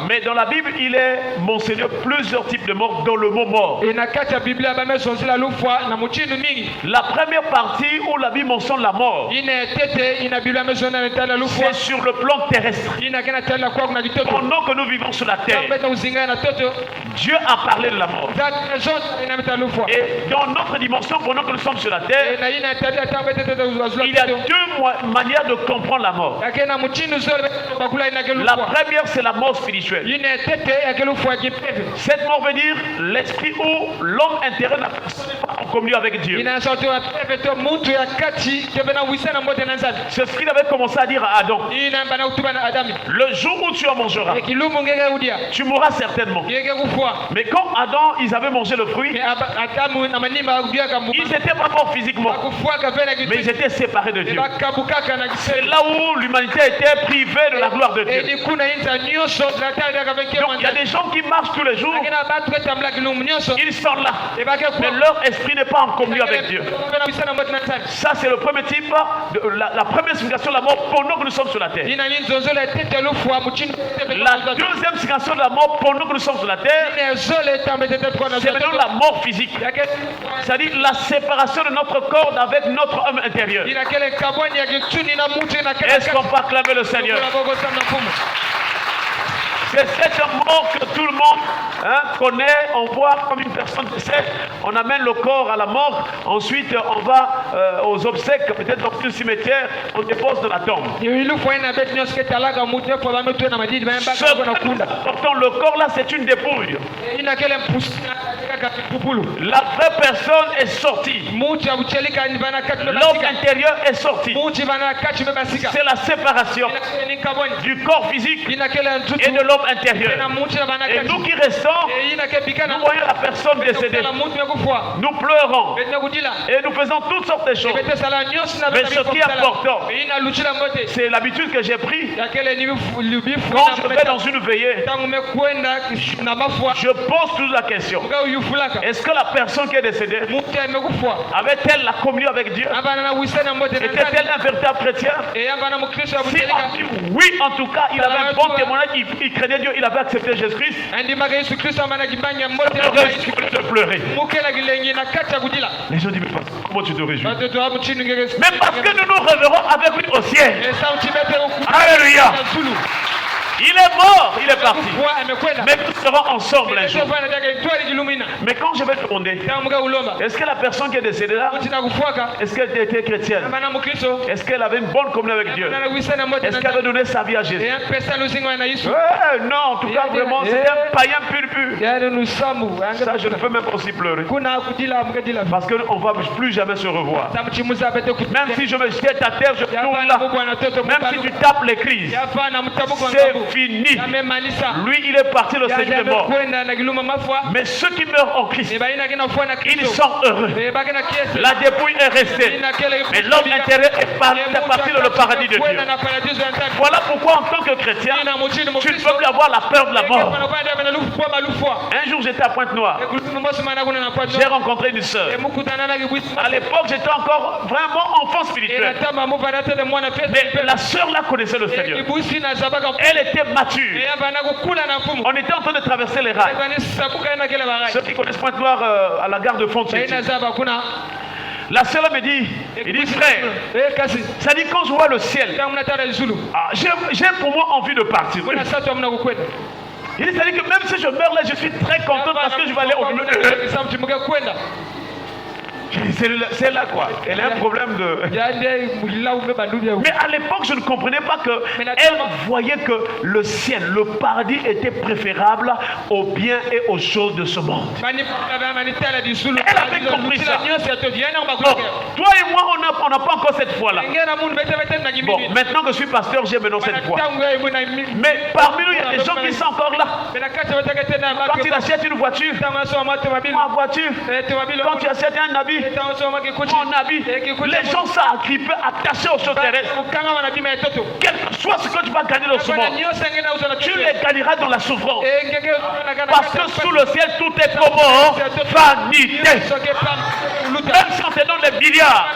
A: Mais dans la Bible, il est mentionné plusieurs types de morts dans le mot mort. La première partie où la Bible mentionne la mort, c'est sur le plan terrestre. Pendant que nous vivons sur la terre, Dieu a parlé de la mort. Et dans notre dimension, pendant que nous sommes sur la terre, il y a deux manières de comprendre la mort. La première, c'est la mort spirituelle. Cette mort veut dire l'esprit où l'homme intérieur n'a pas en communion avec Dieu. C'est ce qu'il avait commencé à dire à Adam. Le jour où tu en mangeras, tu mourras certainement. Mais quand Adam, ils avaient mangé le fruit, ils n'étaient pas morts physiquement, mais ils étaient séparés de Dieu. C'est là où l'humanité était privée de la gloire de Dieu. Donc il y a des gens qui marchent tous les jours, ils sont là, mais leur esprit n'est pas en communion avec Dieu. Ça c'est le premier type, la première signification de la mort pendant que nous sommes sur la terre. La deuxième signification de la mort pendant que nous sommes sur la terre, c'est maintenant la mort physique. C'est-à-dire la séparation de notre corps avec notre homme intérieur. Est-ce qu'on peut acclamer le Seigneur? C'est cette mort que tout le monde connaît. On voit comme une personne décède. On amène le corps à la mort. Ensuite, on va aux obsèques, peut-être dans le cimetière. On dépose de la tombe. Pourtant, le corps là, c'est une dépouille. La vraie personne est sortie. L'homme intérieur est sorti. C'est la séparation du corps physique et de l'homme intérieur. Et nous qui restons, nous voyons la personne décédée. Nous pleurons et nous faisons toutes sortes de choses. Mais ce qui est important, c'est l'habitude que j'ai prise. Quand je vais dans une veillée, je pose toujours la question: est-ce que la personne qui est décédée avait-elle la communion avec Dieu? Était-elle un véritable chrétien? Si oui, en tout cas, il avait un bon témoignage, il craignait Dieu, il avait accepté Jésus-Christ. Il aurait de pleurer. Les gens disent: mais comment tu te réjouis? Mais parce que nous nous reverrons avec lui au ciel. Alléluia. Il est mort, il est parti. Mais nous serons ensemble un jour. Mais quand je vais te demander, est-ce que la personne qui est décédée là, est-ce qu'elle était chrétienne? Est-ce qu'elle avait une bonne communion avec Dieu? Est-ce qu'elle avait donné sa vie à Jésus? Non, en tout cas, vraiment, c'est un païen pur. Ça, je ne peux même pas aussi pleurer. Parce qu'on ne va plus jamais se revoir. Même si je me jette à terre, je tourne là. Même si tu tapes l'église, c'est fini.
B: yamemalisa
A: Lui, il est parti au séjour de mort.
B: yamekwenda na kiluma mafwa
A: Mais ceux qui meurent en Christ,
B: ebalina kina fwa na
A: ils
B: Kristo
A: sont heureux.
B: ebakina kiese
A: La dépouille est restée. Mais l'homme intérieur est parti dans le paradis de Dieu. Voilà pourquoi en tant que chrétien, tu ne peux plus avoir la peur de la mort. Un jour j'étais à Pointe-Noire. J'ai rencontré une sœur. À l'époque j'étais encore vraiment enfant spirituel. Mais la sœur là connaissait le Seigneur. Elle était mature. On était en train de traverser les rails. Ceux qui connaissent Pointe-Noire à la gare de Fontaine. La sœur me dit, il dit frère, ça dit quand je vois le ciel, j'ai pour moi envie de partir. Il dit, ça dit que même si je meurs là, je suis très content parce que je vais aller au milieu. C'est là quoi. Elle a un problème de... Mais à l'époque, je ne comprenais pas que elle voyait que le ciel, le paradis était préférable aux biens et aux choses de ce monde. Elle avait compris ça. Bon, toi et moi, on n'a pas encore cette foi-là. Bon, maintenant que je suis pasteur, j'ai maintenant cette foi. Mais parmi nous, il y a des gens qui sont encore là. Quand tu achètes une voiture, quand tu achètes un habit, mon habit, les gens sont agrippés, attachés aux choses terrestres. Quel que soit ce que tu vas gagner dans ce monde, tu les gagneras dans la souffrance. Parce que sous le ciel, tout est comment? Vanité. Même si on te donne les milliards,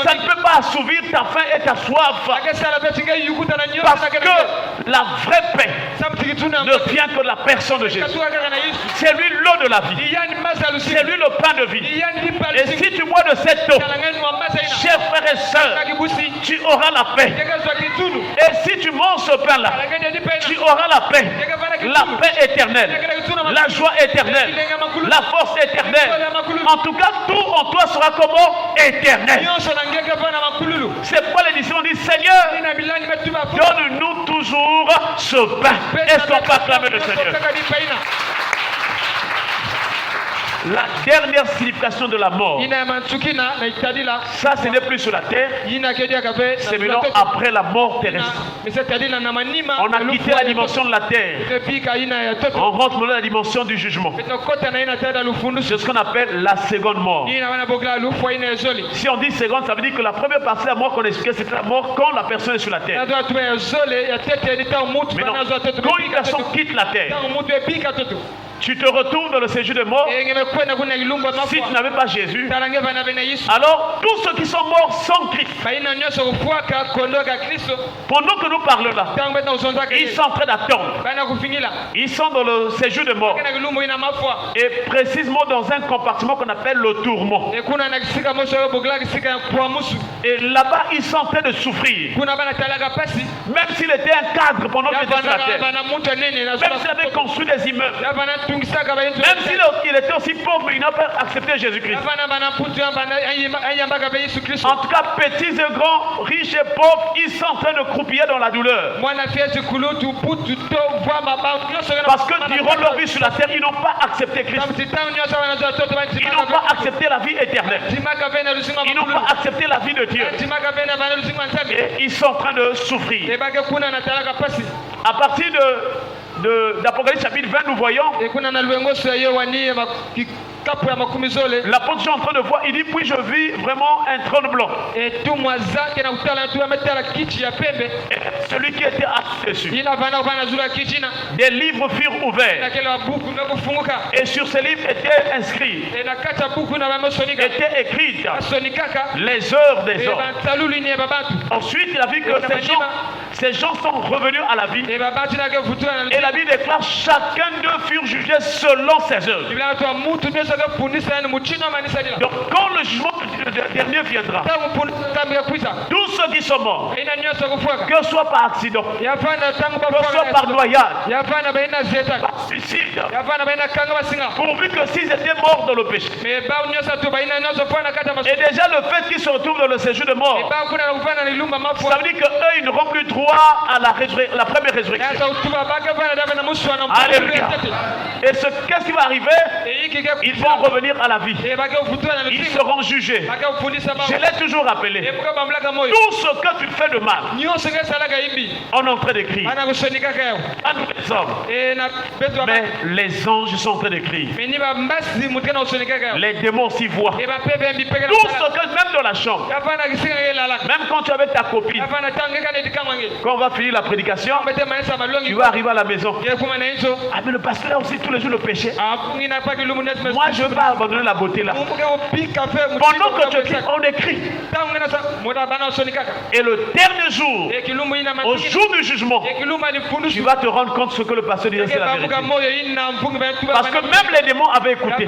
A: ça ne peut pas assouvir ta faim et ta soif. Parce que la vraie paix ne vient que de la personne de Jésus. C'est lui l'eau de la vie. C'est lui le pain de vie. Et si tu bois de cette eau, chers frères et sœurs, tu auras la paix. Et si tu manges ce pain-là, tu auras la paix éternelle, la joie éternelle, la force éternelle. En tout cas, tout en toi sera comment? Éternel. C'est pourquoi les disciples ont dit, Seigneur, donne-nous toujours ce pain. Est-ce qu'on peut acclamer le Seigneur? La dernière signification de la mort, ça ce n'est plus sur la terre, c'est maintenant après la mort terrestre. On a quitté la dimension de la terre, on rentre maintenant dans la dimension du jugement. C'est ce qu'on appelle la seconde mort. Si on dit seconde, ça veut dire que la première partie de la mort qu'on expliquait, c'est la mort quand la personne est sur la terre. Mais non, quand une personne quitte la terre, tu te retrouves dans le séjour de mort. Si tu n'avais pas Jésus, alors tous ceux qui sont morts sans Christ, pendant que nous parlons là, ils sont en train d'attendre. Ils sont dans le séjour de mort. Et précisément dans un compartiment qu'on appelle le tourment. Et là-bas, ils sont en train de souffrir. Même s'il était un cadre pendant qu'il était sur la terre. Même s'il avait construit des immeubles. Même s'il était aussi pauvre, il n'a pas accepté Jésus-Christ. En tout cas, petits et grands, riches et pauvres, ils sont en train de croupir dans la douleur. Parce que durant leur vie sur la terre, ils n'ont pas accepté Christ. Ils n'ont pas accepté la vie éternelle. Ils n'ont pas accepté la vie de Dieu. Et ils sont en train de souffrir. À partir d'Apocalypse chapitre 20, nous voyons l'apôtre Jean en train de voir, il dit, puis je vis vraiment un trône blanc. Et celui qui était assis dessus. Des livres furent ouverts. Et sur ces livres étaient inscrits, étaient écrites les heures des hommes. Ensuite, il a vu que ces gens sont revenus à la vie. Et la Bible déclare, chacun d'eux furent jugés selon ses œuvres. Donc quand le jugement dernier viendra, tous ceux qui sont morts, que ce soit par accident, que ce soit par noyade, par suicide, pourvu que s'ils étaient morts dans le péché, et déjà le fait qu'ils se retrouvent dans le séjour de mort, ça veut dire qu'eux ils n'auront plus droit croient à la première résurrection. Alléluia. Et qu'est-ce qui va arriver? Ils vont revenir à la vie. Ils seront jugés. Je l'ai toujours rappelé. Tout ce que tu fais de mal, on est en train d'écrire. À nous les hommes. Mais les anges sont en train d'écrire. Les démons s'y voient. Tout ce que, même dans la chambre, même quand tu es avec ta copine, quand on va finir la prédication, tu vas arriver à la maison. Ah, mais le pasteur a aussi tous les jours le péché. Moi, je ne vais pas abandonner la beauté là. Pendant que tu écris, on écrit. Et le dernier jour, au jour du jugement, tu vas te rendre compte ce que le pasteur disait, c'est la vérité. Parce que même les démons avaient écouté.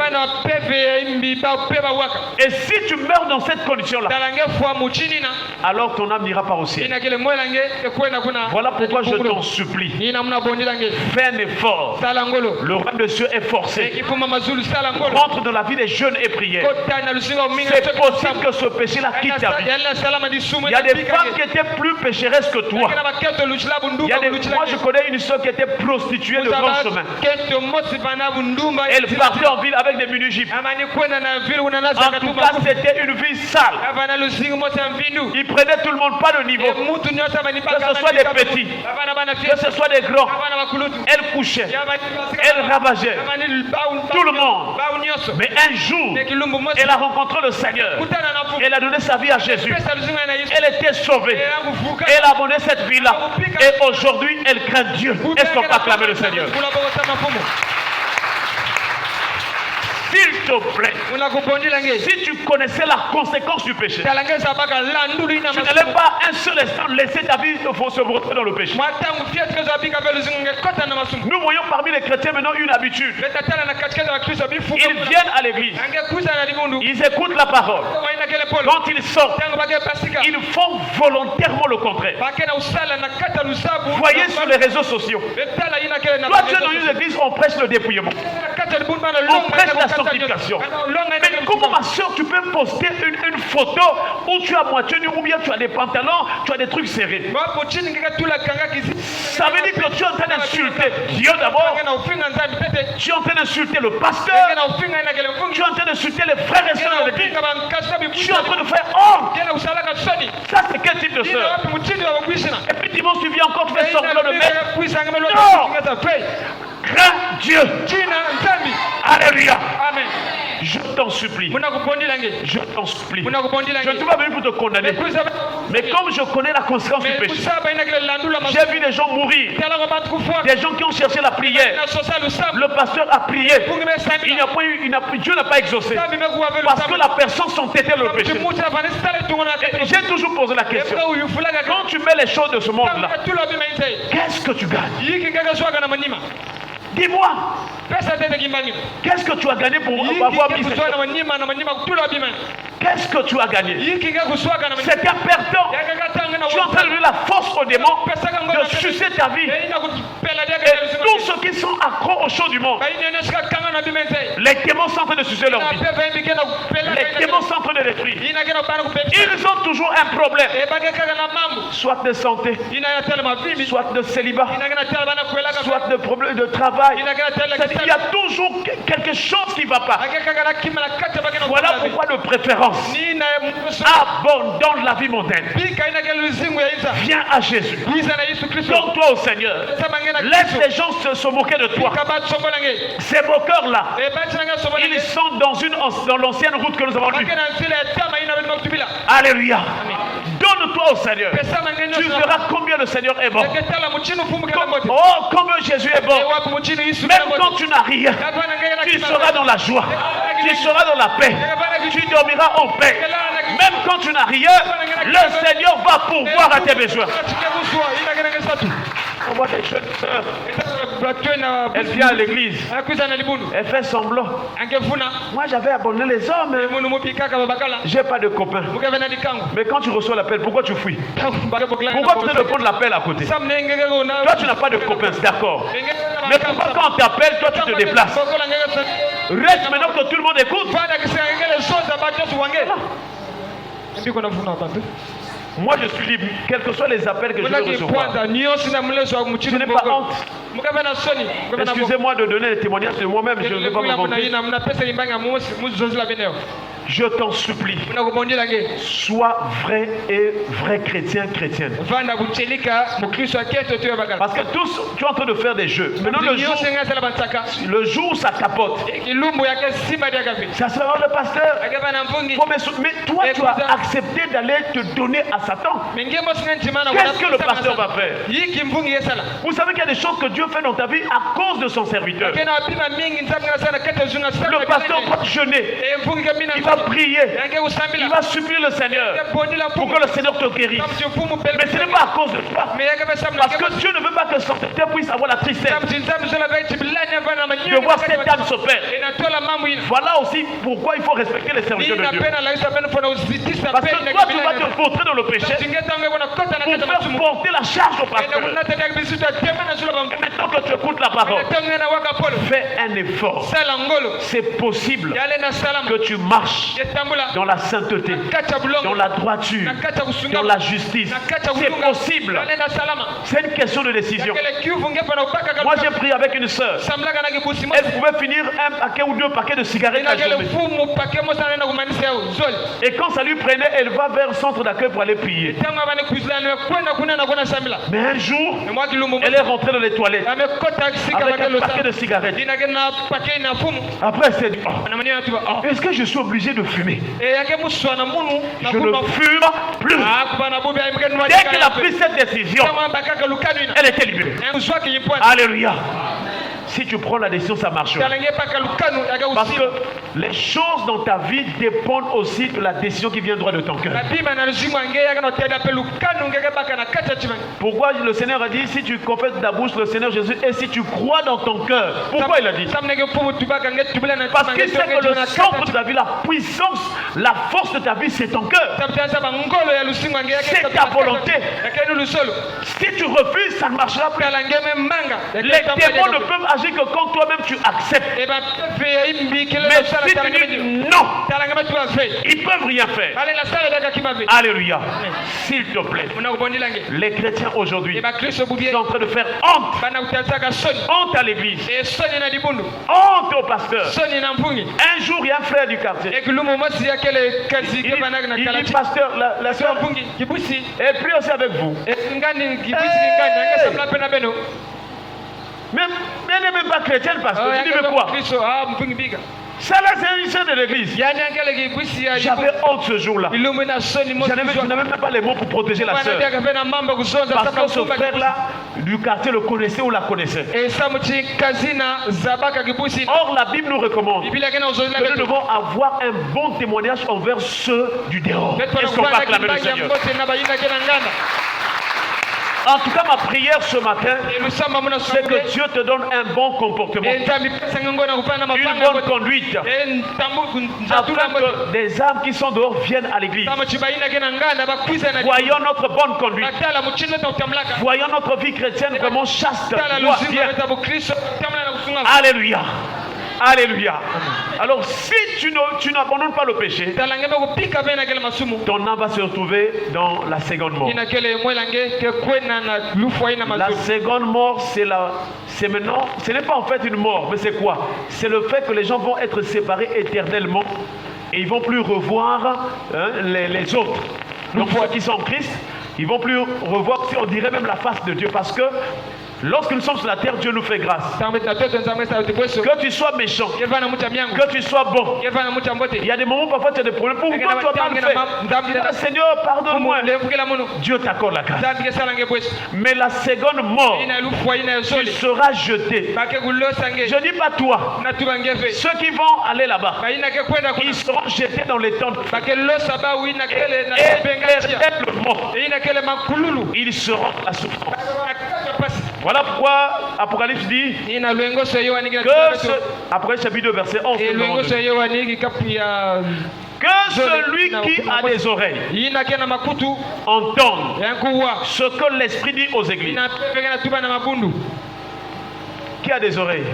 A: Et si tu meurs dans cette condition-là, alors ton âme n'ira pas au ciel. Voilà pourquoi je t'en supplie. Fais un effort. Le roi de cieux est forcé. Rentre dans la vie des jeunes et prières. C'est possible que ce péché-là quitte ta vie. Il y a des femmes qui étaient plus pécheresses que toi. Moi je connais une soeur qui était prostituée de grand chemin. Elle partait en ville avec des mini-jupes. En tout cas, c'était une vie sale. Il prenait tout le monde, pas de niveau. Que ce soit des petits, que ce soit des grands. Elle couchait, elle ravageait tout le monde. Mais un jour, elle a rencontré le Seigneur. Elle a donné sa vie à Jésus. Elle était sauvée. Elle a abandonné cette vie-là. Et aujourd'hui, elle craint Dieu. Est-ce qu'on peut acclamer le Seigneur? S'il te plaît, si tu connaissais la conséquence du péché, tu n'allais pas un seul instant laisser ta vie se retrouver dans le péché. Nous voyons parmi les chrétiens maintenant une habitude. Ils viennent à l'église, ils écoutent la parole. Quand ils sortent, ils font volontairement le contraire. Voyez sur les réseaux sociaux. Toi, tu es dans une église, on prêche le dépouillement. On prêche la sanctification. Mais comment, ma soeur, tu peux poster une photo où tu as moitié nu ou bien tu as des pantalons, tu as des trucs serrés? Ça veut dire que tu es en train d'insulter Dieu d'abord. Tu es en train d'insulter le pasteur. Tu es en train d'insulter les frères et sœurs de l'église. Tu es en train de faire honte. Ça, c'est quel type de soeur? Et puis dimanche, tu viens encore, tu fais semblant de mettre. Non! Crains Dieu. Alléluia. Amen. Je t'en supplie. Je t'en supplie. Je ne suis pas venu pour te condamner. Mais comme je connais la conséquence du péché, j'ai vu des gens mourir. Des gens qui ont cherché la prière. Le pasteur a prié. Dieu n'a pas exaucé. Parce que la personne s'entêtait dans le péché. J'ai toujours posé la question. Quand tu mets les choses de ce monde-là, qu'est-ce que tu gagnes? Dis-moi, qu'est-ce que tu as gagné pour avoir mis cette chose? Qu'est-ce que tu as gagné? C'est un perdant. Tu es en train de donner la force aux démons de sucer ta vie. Et tous ceux qui sont accros aux choses du monde, les démons sont en train de sucer leur vie. Les démons sont en train de détruire. Ils ont toujours un problème, soit de santé, soit de célibat, soit de problème de travail. Il y a toujours quelque chose qui ne va pas. Voilà pourquoi de préférence, abandonne la vie mondaine. Viens à Jésus. Donne-toi au Seigneur. Laisse les gens se moquer de toi. Ces moqueurs-là, ils sont dans l'ancienne route que nous avons lue. Alléluia. Donne-toi au Seigneur. Tu verras combien le Seigneur est bon. Oh, combien Jésus est bon. Même quand tu n'as rien, tu seras dans la joie. Tu seras dans la paix. Tu dormiras en paix. Même quand tu n'as rien, le Seigneur va pourvoir à tes besoins. On voit des jeunes sœurs. Elle vient à l'église. Elle fait semblant. Moi j'avais abandonné les hommes. J'ai pas de copains. Mais quand tu reçois l'appel, pourquoi tu fuis? Pourquoi tu te prendre l'appel à côté? Toi tu n'as pas de copains, c'est d'accord. Mais pourquoi quand on t'appelle, toi tu te déplaces? Reste maintenant que tout le monde écoute. Moi je suis libre, quels que soient les appels que je vais recevoir. Je n'ai pas honte. Excusez-moi de donner des témoignages de moi-même, je ne vais pas me vanter. Je t'en supplie, sois vrai et vrai chrétien, chrétienne. Parce que tous, tu es en train de faire des jeux. Maintenant le jour où ça capote, ça sera le pasteur. Mais toi tu as accepté d'aller te donner à Satan. Qu'est-ce que le pasteur va faire? Vous savez qu'il y a des choses que Dieu fait dans ta vie à cause de son serviteur. Le pasteur va jeûner, il va prier, il va supplier le Seigneur pour que le Seigneur te guérisse. Mais ce n'est pas à cause de toi. Parce que Dieu ne veut pas que son serviteur puisse avoir la tristesse de voir cette âme se perdre. Voilà aussi pourquoi il faut respecter les serviteurs de Dieu. Parce que toi tu vas te vautrer dans le péché pour faire porter la charge au pasteur. Maintenant que tu écoutes la parole, fais un effort. C'est possible que tu marches dans la sainteté, dans la droiture, dans la justice. C'est possible. C'est une question de décision. Moi j'ai prié avec une sœur. Elle pouvait finir un paquet ou deux paquets de cigarettes à la journée. Et quand ça lui prenait, elle va vers le centre d'accueil pour aller prier. Mais un jour, elle est rentrée dans les toilettes avec un paquet de cigarettes. Après elle s'est dit, est-ce que je suis obligé de fumer? Je ne fume plus. Dès qu'elle a pris cette décision, elle était libérée. Alléluia. Si tu prends la décision, ça marchera. Parce que les choses dans ta vie dépendent aussi de la décision qui vient droit de ton cœur. Pourquoi le Seigneur a dit, si tu confesses de ta bouche le Seigneur Jésus et si tu crois dans ton cœur? Pourquoi il a dit? Parce qu'il sait que le centre de ta vie, la puissance, la force de ta vie, c'est ton cœur. C'est ta volonté. Si tu refuses, ça ne marchera plus. Les démons ne peuvent agir que quand toi-même tu acceptes. Mais si tu dis non, ils ne peuvent rien faire. Alléluia. S'il te plaît, les chrétiens aujourd'hui sont en train de faire honte. Honte à l'église. Honte au pasteur. Un jour, il y a un frère du quartier. Il dit, pasteur, la soeur, et prie aussi avec vous. Mais elle n'est même pas chrétienne, pasteur. Je dis, mais quoi? Ça là, c'est une chaîne de l'église. J'avais honte ce jour-là. Je n'avais même pas les mots pour protéger la sœur. Parce que ce frère-là, du quartier, le connaissait ou la connaissait. Or, la Bible nous recommande que nous devons avoir un bon témoignage envers ceux du dehors. Est-ce qu'on va acclamer le Seigneur? En tout cas, ma prière ce matin, c'est que Dieu te donne un bon comportement, une bonne conduite, afin que des âmes qui sont dehors viennent à l'église. Voyons notre bonne conduite. Voyons notre vie chrétienne vraiment chaste. Alléluia. Alléluia. Alors si tu n'abandonnes pas le péché, ton âme va se retrouver dans la seconde mort. La seconde mort, c'est maintenant, ce n'est pas en fait une mort, mais c'est quoi? C'est le fait que les gens vont être séparés éternellement et ils ne vont plus revoir les autres. Donc ceux qui sont en Christ, ils ne vont plus revoir, on dirait même la face de Dieu, parce que lorsque nous sommes sur la terre, Dieu nous fait grâce. Que tu sois méchant, que tu sois bon, il y a des moments où parfois tu as des problèmes. Pourquoi tu vas pas le faire? Seigneur, pardonne-moi. Dieu t'accorde la grâce. Mais la seconde mort, tu seras jeté. Je ne dis pas toi. Ceux qui vont aller là-bas, ils seront jetés dans les tentes. Ils seront à souffrance. Voilà pourquoi Apocalypse dit que Apocalypse chapitre 2 verset 11 que celui qui a des oreilles entende ce que l'Esprit dit aux églises. Qui a des oreilles?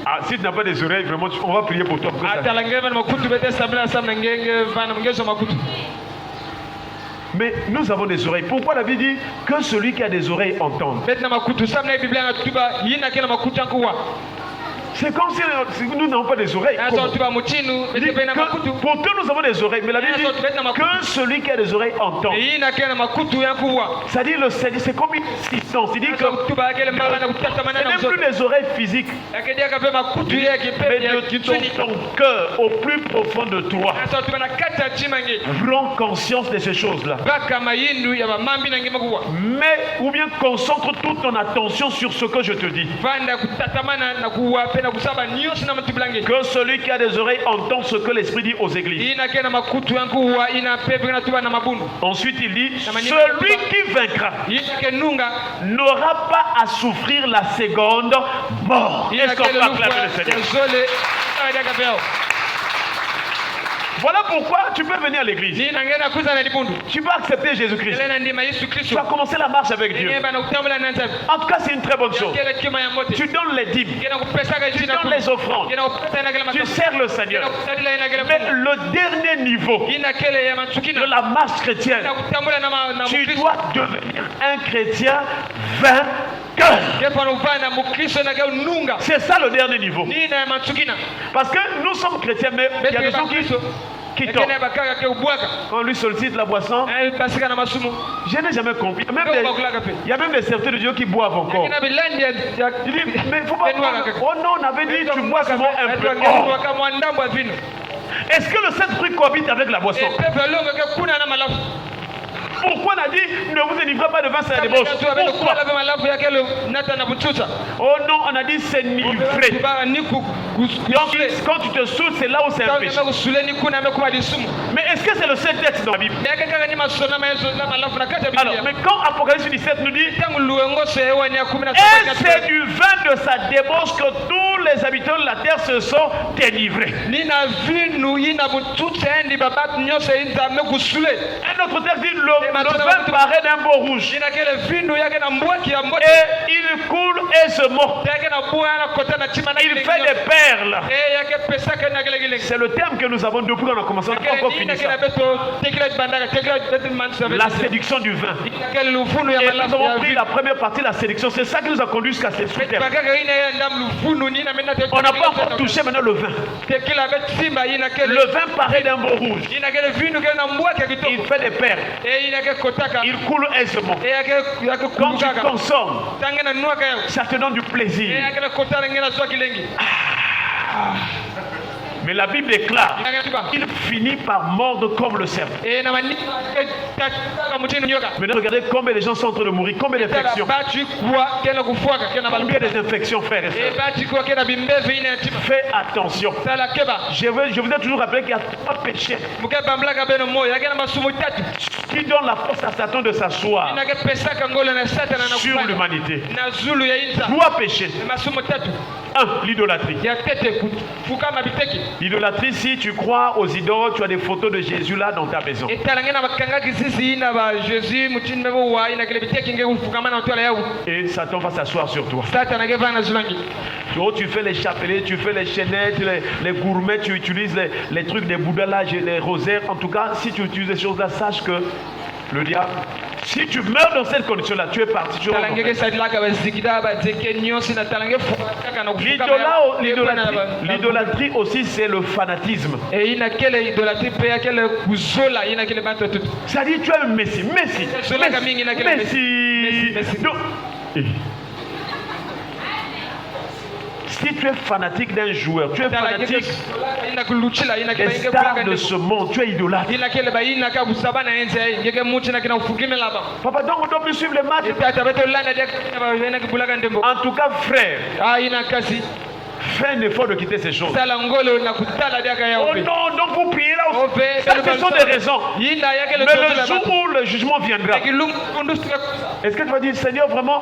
A: Ah, si tu n'as pas des oreilles, vraiment, on va prier pour toi. Pour que ça... Mais nous avons des oreilles. Pourquoi la Bible dit que celui qui a des oreilles entende? C'est comme si nous n'avons pas des oreilles. Pourtant nous avons des oreilles. Mais la Bible dit que celui qui a des oreilles entend. Ça dit le Seigneur, c'est comme une assistance. Il dit que ce n'est plus des oreilles physiques, mais de ton cœur au plus profond de toi. Prends conscience de ces choses-là. Mais ou bien concentre toute ton attention sur ce que je te dis. Que celui qui a des oreilles entend ce que l'Esprit dit aux églises. Ensuite il dit, celui qui vaincra n'aura pas à souffrir la seconde mort. Est-ce qu'on peut acclamer le Seigneur? Voilà pourquoi tu peux venir à l'église. Tu peux accepter Jésus-Christ. Tu vas commencer la marche avec Dieu. En tout cas, c'est une très bonne chose. Tu donnes les dîmes. Tu donnes les offrandes. Tu sers le Seigneur. Mais le dernier niveau de la marche chrétienne, tu dois devenir un chrétien vainqueur. C'est ça le dernier niveau. Parce que nous sommes chrétiens, mais il y a des gens qui tombent. Quand on lui sollicite la boisson, je n'ai jamais compris. Il y a même des serviteurs de Dieu qui boivent encore. Il dit, mais il ne faut pas boire. Oh non, on avait dit tu bois seulement un peu. Oh. Est-ce que le Saint-Esprit cohabite avec la boisson? Pourquoi on a dit ne vous délivrez pas de vin, c'est la débauche? Pourquoi? Oh non, on a dit c'est nivré. Donc quand tu te saoules, c'est là où c'est un péché. Mais est-ce que c'est le seul texte dans la Bible? Alors, mais quand Apocalypse 17 nous dit et c'est du vin de sa débauche que tous les habitants de la terre se sont délivrés. Un autre texte dit le vin paraît d'un beau rouge et il coule aisément. Il fait des perles. C'est le terme que nous avons depuis qu'on a commencé. On n'a pas encore fini ça. La séduction du vin. Et nous avons pris la première partie, la séduction. C'est ça qui nous a conduit jusqu'à ce terme. On n'a pas encore touché maintenant le vin. Le vin paraît d'un beau rouge. Il fait des perles. Il coule aisément. Quand tu consommes, ça te donne du plaisir. Mais la Bible déclare qu'il finit par mordre comme le serpent. Maintenant, regardez combien de gens sont en train de mourir, combien d'infections. Combien d'infections, frères et sœurs. Fais attention. Je vous ai toujours rappelé qu'il y a 3 péchés qui donnent la force à Satan de s'asseoir sur l'humanité. 3 péchés. 1. L'idolâtrie. L'idolâtrie, si tu crois aux idoles, tu as des photos de Jésus là dans ta maison. Et Satan va s'asseoir sur toi. Tu fais les chapelets, tu fais les chaînettes, les gourmets, tu utilises les trucs des bouddhas là, les rosaires. En tout cas, si tu utilises ces choses là, sache que le diable, si tu meurs dans cette condition-là, tu es parti. L'idolâtrie aussi, c'est le fanatisme. C'est-à-dire, tu as un Messie. Si tu es fanatique d'un joueur, tu es fanatique des stars de ce monde, tu es idolâtre. Papa, donc on doit plus suivre les matchs. En tout cas, frère, fais un effort de quitter ces choses. Oh non, donc vous priez là aussi. Ça, ce sont des raisons. Mais le jour où le jugement viendra, Est-ce que tu vas dire, Seigneur, vraiment,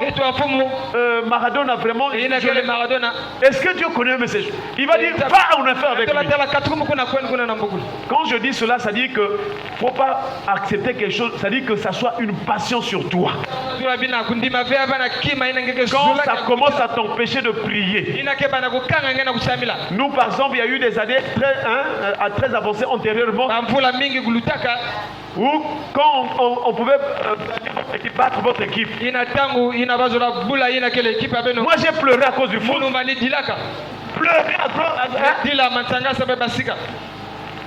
A: Maradona, vraiment, est-ce que Dieu connaît mes choses? Il va dire, va en affaire avec lui. Quand je dis cela, ça dit que ne faut pas accepter quelque chose, ça dit que ça soit une passion sur toi. Quand ça commence à t'empêcher de prier. Nous, par exemple, il y a eu des années très avancées antérieurement où quand on pouvait battre votre équipe. Moi j'ai pleuré à cause du foot.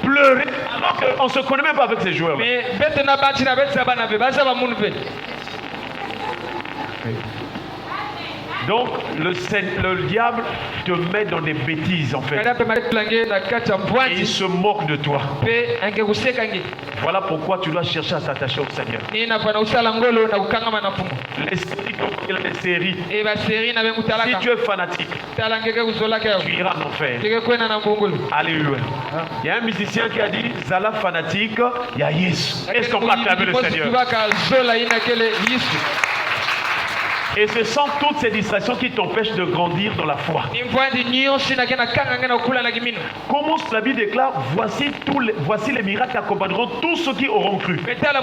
A: Pleurer alors qu'on ne se connaît même pas avec ces joueurs. Donc le diable te met dans des bêtises en fait. Et il se moque de toi. Voilà pourquoi tu dois chercher à t'attacher au Seigneur. Les séries. Si tu es fanatique, tu iras en enfer. Alléluia. Il y a un musicien qui a dit Zala fanatique, il y a Yesu. Est-ce qu'on peut acclamer le Seigneur? Et ce sont toutes ces distractions qui t'empêchent de grandir dans la foi. Comment la Bible déclare, voici les miracles qui accompagneront tous ceux qui auront cru. En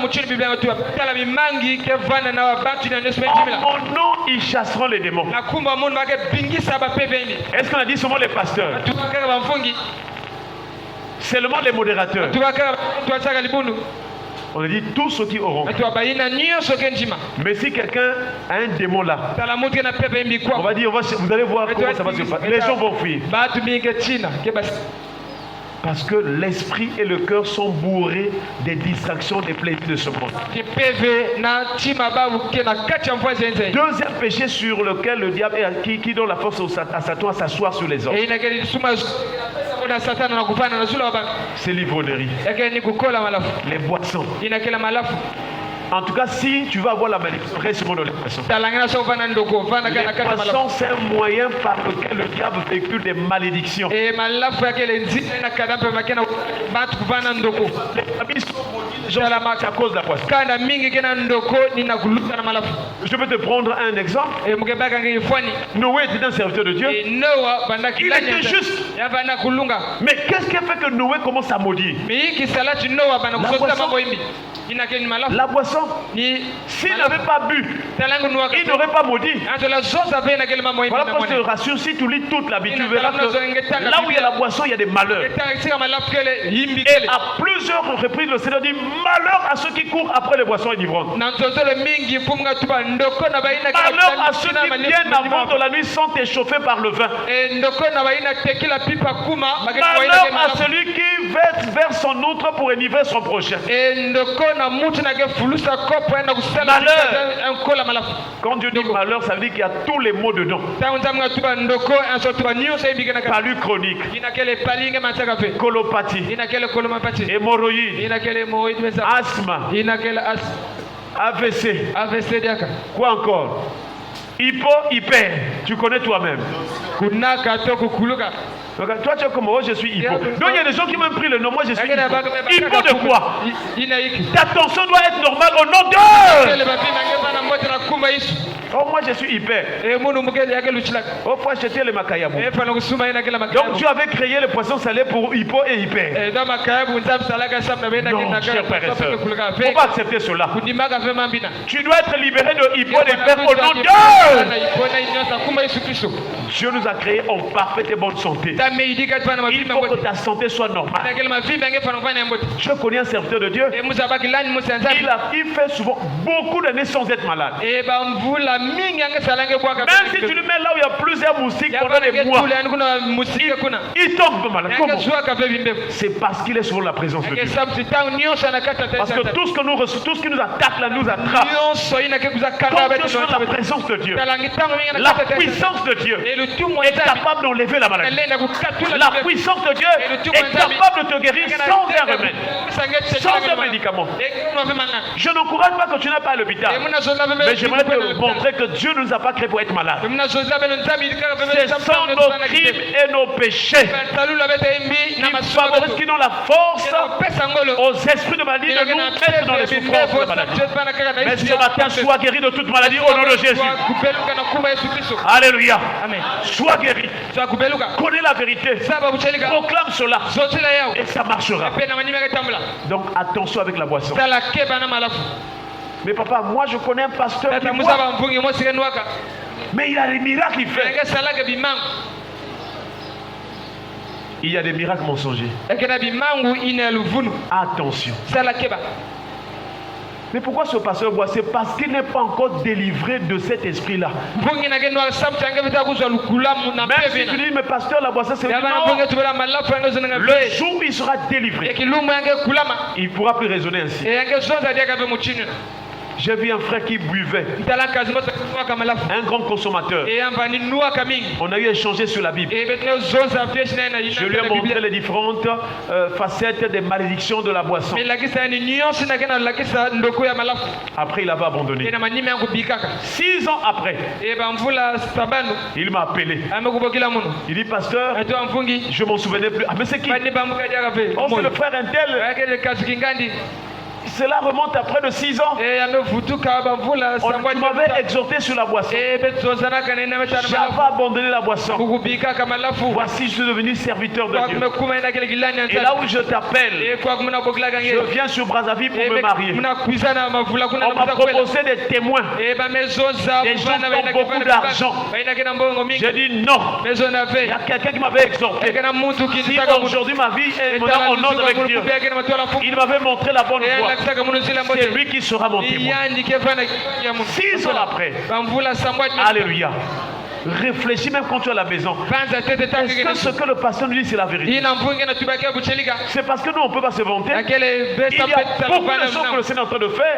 A: mon nom, ils chasseront les démons. Est-ce qu'on a dit seulement les pasteurs? Seulement les modérateurs. On a dit tous ceux qui auront. Mais si quelqu'un a un démon là, on va dire, vous allez voir comment ça va se passer. Les gens vont fuir. Parce que l'esprit et le cœur sont bourrés des distractions, des plaisirs de ce monde. Deuxième péché sur lequel le diable qui donne la force à Satan à s'asseoir sur les hommes. C'est l'ivrognerie. Les boissons. En tout cas, si tu vas avoir la malédiction, reste dans les poissons. Les poissons, c'est un moyen par lequel le diable véhicule des malédictions. Les familles sont à cause de la poisson. Je peux te prendre un exemple. Noé était un serviteur de Dieu. Il était juste. Mais qu'est-ce qui a fait que Noé commence à maudire? La boisson. S'il n'avait pas bu, il n'aurait pas maudit. Voilà pourquoi je te rassure, si tu lis toute la Bible, tu verras que là où il y a la boisson, il y a des malheurs. Et à plusieurs reprises, le Seigneur dit malheur à ceux qui courent après les boissons enivrantes. Malheur à ceux qui viennent avant de la nuit sans échauffés par le vin. Malheur à celui qui verse son outre pour enivrer son prochain. Malheur. Quand Dieu dit malheur, ça veut dire qu'il y a tous les mots dedans. Palu chronique, colopathie, hémorroïde, asthme, AVC. Quoi encore? Hyper. Tu connais toi-même. Toi tu es comme moi, je suis hypo. Donc il y a des gens qui m'ont pris le nom, moi je suis hypo. Hypo de quoi? Ta tension doit être normale au nom de... Oh, moi je suis hyper. Oh, faut acheter les macayabou. Donc tu avais créé le poisson salé pour hypo et hyper. Non, cher frère et soeur, il ne faut pas accepter cela. Tu dois être libéré de hypo et hyper au nom de... Dieu nous a créés en parfaite et bonne santé. Il faut que ta santé soit normale. Je connais un serviteur de Dieu. Il fait souvent beaucoup d'années sans être malade. Même si tu le mets là où il y a plusieurs moustiques pendant des mois, il tombe malade. Comment? C'est parce qu'il est sur la présence de Dieu. Parce que tout ce qui nous attaque là nous attrape. Quand tu es sur la présence de Dieu, la puissance de Dieu est capable d'enlever la maladie. La puissance de Dieu est capable de te guérir sans un remède, sans un médicament. Je n'encourage pas que tu n'as pas à l'hôpital, mais j'aimerais te montrer que Dieu ne nous a pas créés pour être malades.
B: Mna zoza beno nzambi kaka
A: Ce
B: pembe
A: sont nos crimes et nos péchés
B: talula bete imbi na
A: qui
B: masuba
A: favorisent, qui donnent la force
B: pesa ngolo
A: aux esprits de maladie de nous mettre dans les souffrances de la maladie. Mais ce matin, sois guéri de toute maladie au nom de Jésus.
B: kubeluka na kuba Yesu Kristo.
A: Alléluia.
B: Amen.
A: Sois guéri.
B: Sois kubeluka.
A: Connais la vérité.
B: Saba buchelika.
A: Proclame cela.
B: Zotila yao.
A: Et ça marchera.
B: Pe na manima ketambula.
A: Donc attention avec la boisson.
B: Tala keba na malafu.
A: Mais papa, moi je connais un pasteur qui
B: Tata
A: boit,
B: musaba mvungi mo sirenwaka.
A: mais il a des miracles qu'il fait.
B: Nga salaka bimangu.
A: Il y a des miracles mensongers.
B: Ekena bimangu ina luvunu.
A: Attention.
B: Sala keba.
A: Mais pourquoi ce pasteur boit? C'est parce qu'il n'est pas encore délivré de cet esprit-là.
B: Mvungi na genwa samtanga vita kuzwa lukulamu na
A: Même si
B: pevena.
A: tu dis, mais pasteur, la boisson c'est
B: Yabana
A: non.
B: mvungi tubela malafu nga zonanga
A: Le
B: pe.
A: jour où il sera délivré,
B: Ekilumu yange kulama.
A: il ne pourra plus raisonner ainsi.
B: E yange zonza dia kabe muchinu.
A: J'ai vu un frère qui buvait,
B: Itala kazi mosa kuwa malafu.
A: un grand consommateur.
B: E yamba ni nuwa kamingi.
A: On a eu échangé sur la Bible.
B: E betne zonza fresh na ina.
A: Je lui ai montré les différentes facettes des malédictions de la boisson.
B: Mais lakisa ni nyonsi na kena lakisa ndoko ya malafu.
A: Après, il avait abandonné.
B: E na manime yangu bikaka.
A: 6 ans après,
B: E bamvula sabanu.
A: il m'a appelé.
B: Amekubokila munu.
A: Il dit, pasteur,
B: Ato mvungi.
A: je m'en souvenais plus. Ah, mais c'est qui?
B: Bani bamuka dia kabe.
A: Oh, c'est le frère Intel.
B: Yakele kazi kingandi.
A: Cela remonte à près de 6 ans.
B: E yamevutuka bamvula
A: On
B: sangwa.
A: m'avait exhorté sur la boisson.
B: E betozana kana ina meta
A: J'avais abandonné la boisson.
B: kukubika kama lafu.
A: Voici, je suis devenu serviteur de
B: Kwa
A: Dieu.
B: kumekuma ina kile kilani
A: Et là où je
B: E
A: t'appelle,
B: kwa kumena bokila
A: je
B: kange.
A: viens sur Brazzaville pour me marier.
B: Muna kuizana mavula kuna
A: On m'a proposé des témoins.
B: E bamezoza
A: Des gens qui ont beaucoup d'argent.
B: Baina kina mbongo mingi.
A: J'ai dit non.
B: Mezo na
A: Il y a quelqu'un qui m'avait exhorté.
B: Ekana muntu
A: Si
B: kinitaka
A: aujourd'hui ma vie est maintenant en ordre avec Dieu, il m'avait montré la bonne voie. C'est lui qui sera mon témoin. 6 ans après. Alléluia. Réfléchis même quand tu es à la maison. Est-ce que ce que le pasteur nous dit c'est la vérité? C'est parce que nous on ne peut pas se vanter. Il y a beaucoup de choses que le Seigneur est en train de faire.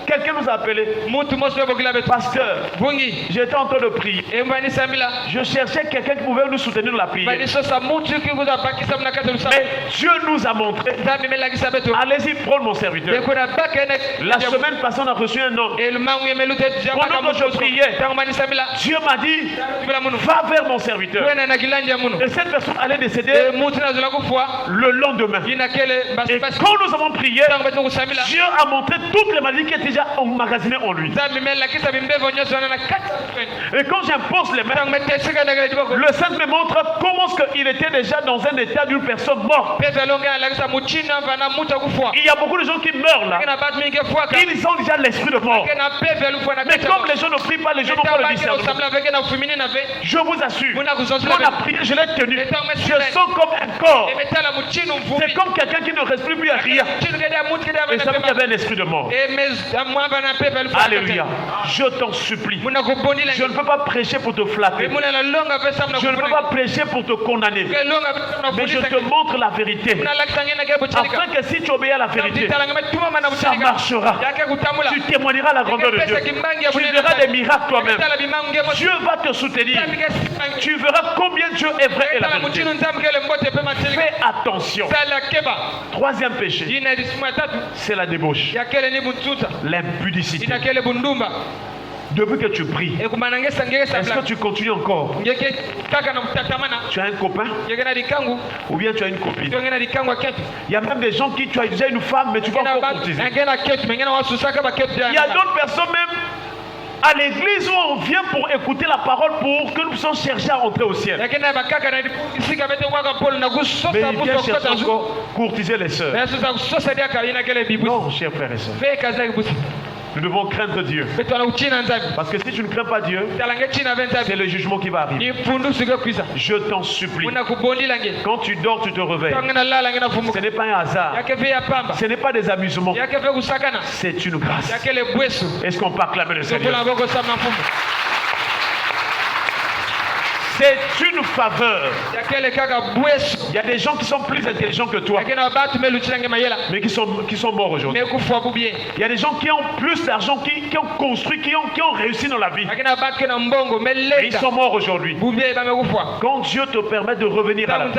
A: Quelqu'un nous a appelé. Pasteur, j'étais en train de prier. Je cherchais quelqu'un qui pouvait nous soutenir dans la prière. Mais Dieu nous a montré. Allez-y, prendre mon serviteur. La semaine passée, on a reçu un homme. Pendant que je priais, Dieu m'a dit, va vers mon serviteur. Et cette personne allait décéder le lendemain. Et quand nous avons prié, Dieu a montré toutes les maladies qui étaient déjà emmagasinées en lui. Et quand j'impose les mains, le Saint me montre comment il était déjà dans un état d'une personne morte. Il y a beaucoup de gens qui meurent là. Ils ont déjà l'esprit de mort. Mais comme les gens ne prient pas, les gens n'ont pas le discernement. Je vous assure, on a prié, je l'ai tenu. Je sens comme un corps. C'est comme quelqu'un qui ne respire plus à rien. Et ça veut dire qu'il y avait un esprit de mort. Alléluia. Je t'en supplie. Je ne peux pas prêcher pour te flatter. Je ne peux pas prêcher pour te condamner. Mais je te montre la vérité. Afin que si tu obéis à la vérité, ça marchera. Tu témoigneras la grandeur de Dieu. Tu verras des miracles toi-même. Dieu va te soutenir. Tu verras combien Dieu est vrai et la vérité. Fais attention. Troisième péché, c'est la débauche, l'impudicité. Depuis que tu pries, est-ce que tu continues encore? Tu as un copain ou bien tu as une copine? Il y a même des gens qui, tu as déjà une femme, mais tu vas encore courtiser. Il y a d'autres personnes même à l'église où on vient pour écouter la parole pour que nous puissions chercher à entrer au ciel. Mais il vient chercher encore courtiser les sœurs. Non, chers frères et sœurs. Nous devons craindre Dieu. Parce que si tu ne crains pas Dieu, c'est le jugement qui va arriver. Je t'en supplie. Quand tu dors, tu te réveilles. Ce n'est pas un hasard. Ce n'est pas des amusements. C'est une grâce. Est-ce qu'on peut acclamer le Seigneur? C'est une faveur. Il y a des gens qui sont plus intelligents que toi, mais qui sont morts aujourd'hui. Il y a des gens qui ont plus d'argent, qui ont construit, qui ont réussi dans la vie. Et ils sont morts aujourd'hui. Quand Dieu te permet de revenir à la vie,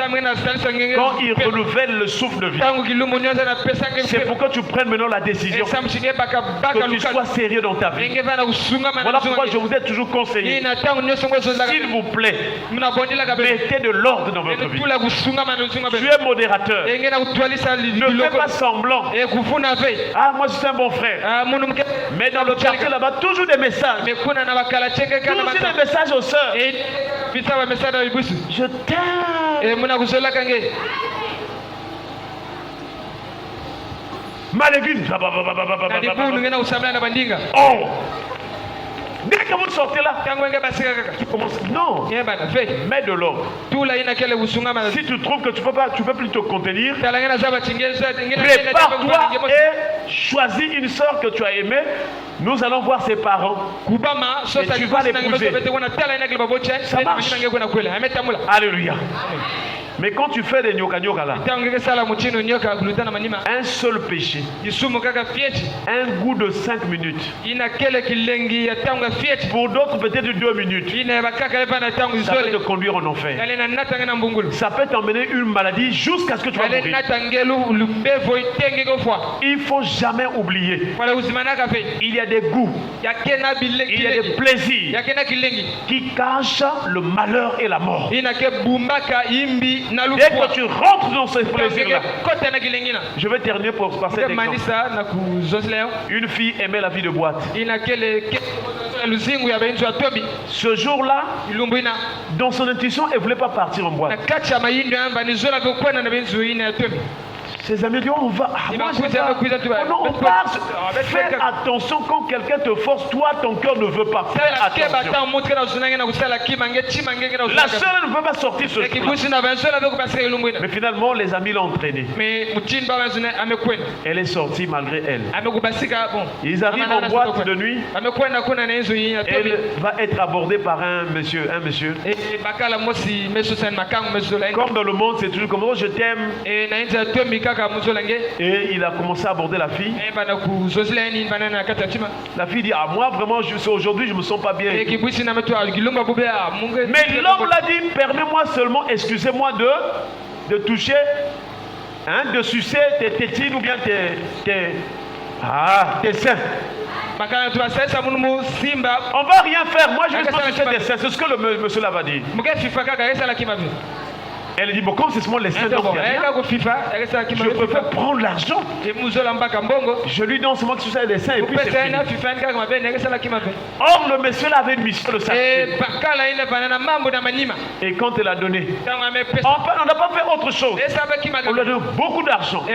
A: quand il renouvelle le souffle de vie, c'est pour que tu prennes maintenant la décision que tu sois sérieux dans ta vie. Voilà pourquoi je vous ai toujours conseillé, s'il vous plaît, mettez de l'ordre dans votre vie. Tu es modérateur. Ne fais pas semblant. Ah, moi je suis un bon frère. Mais dans le quartier là-bas, toujours des messages. Toujours des messages aux sœurs. Je t'aime. Mal église. Oh! Dès que vous sortez là, tu commences. Non, mets de l'ordre. Si tu trouves que tu peux plus te contenir, prépare-toi et choisis une sœur que tu as aimée. Nous allons voir ses parents. Et tu vas l'épouser. Ça marche. Alléluia. Mais quand tu fais des nyoka là, un seul péché, un goût de 5 minutes, pour d'autres peut-être 2 minutes, ça peut te conduire en enfer. Ça peut t'emmener une maladie jusqu'à ce que tu vas mourir. Il ne faut jamais oublier, il y a des goûts, il y a des plaisirs qui cachent le malheur et la mort. Dès que tu rentres dans ce plaisir-là, je vais terminer par cet exemple. Une fille aimait la vie de boîte. Ce jour-là, dans son intuition, elle ne voulait pas partir en boîte. Ses amis disent, on va. On part. Fais attention quand quelqu'un te force, toi, ton cœur ne veut pas. Fais attention. La sœur ne veut pas sortir ce jour. Mais finalement, les amis l'ont entraînée. Elle est sortie malgré elle. Ils arrivent en boîte de nuit. Elle va être abordée par un monsieur. Comme dans le monde, c'est toujours comme, oh, je t'aime. Et il a commencé à aborder la fille. La fille dit, ah moi vraiment aujourd'hui je me sens pas bien. Mais l'homme l'a dit, permets-moi seulement, excusez-moi de toucher, de sucer tes tétines ou bien tes seins. On va rien faire, moi je vais pas toucher tes seins, c'est ce que le monsieur là va dire. Elle dit, bon, comme c'est seulement les seins, donc je préfère prendre l'argent. Je lui donne seulement que tu sais les seins et puis c'est fini. Or, le monsieur là avait une mission de sacrifice. Et quand elle a donné, on n'a pas fait autre chose. On lui a donné beaucoup d'argent.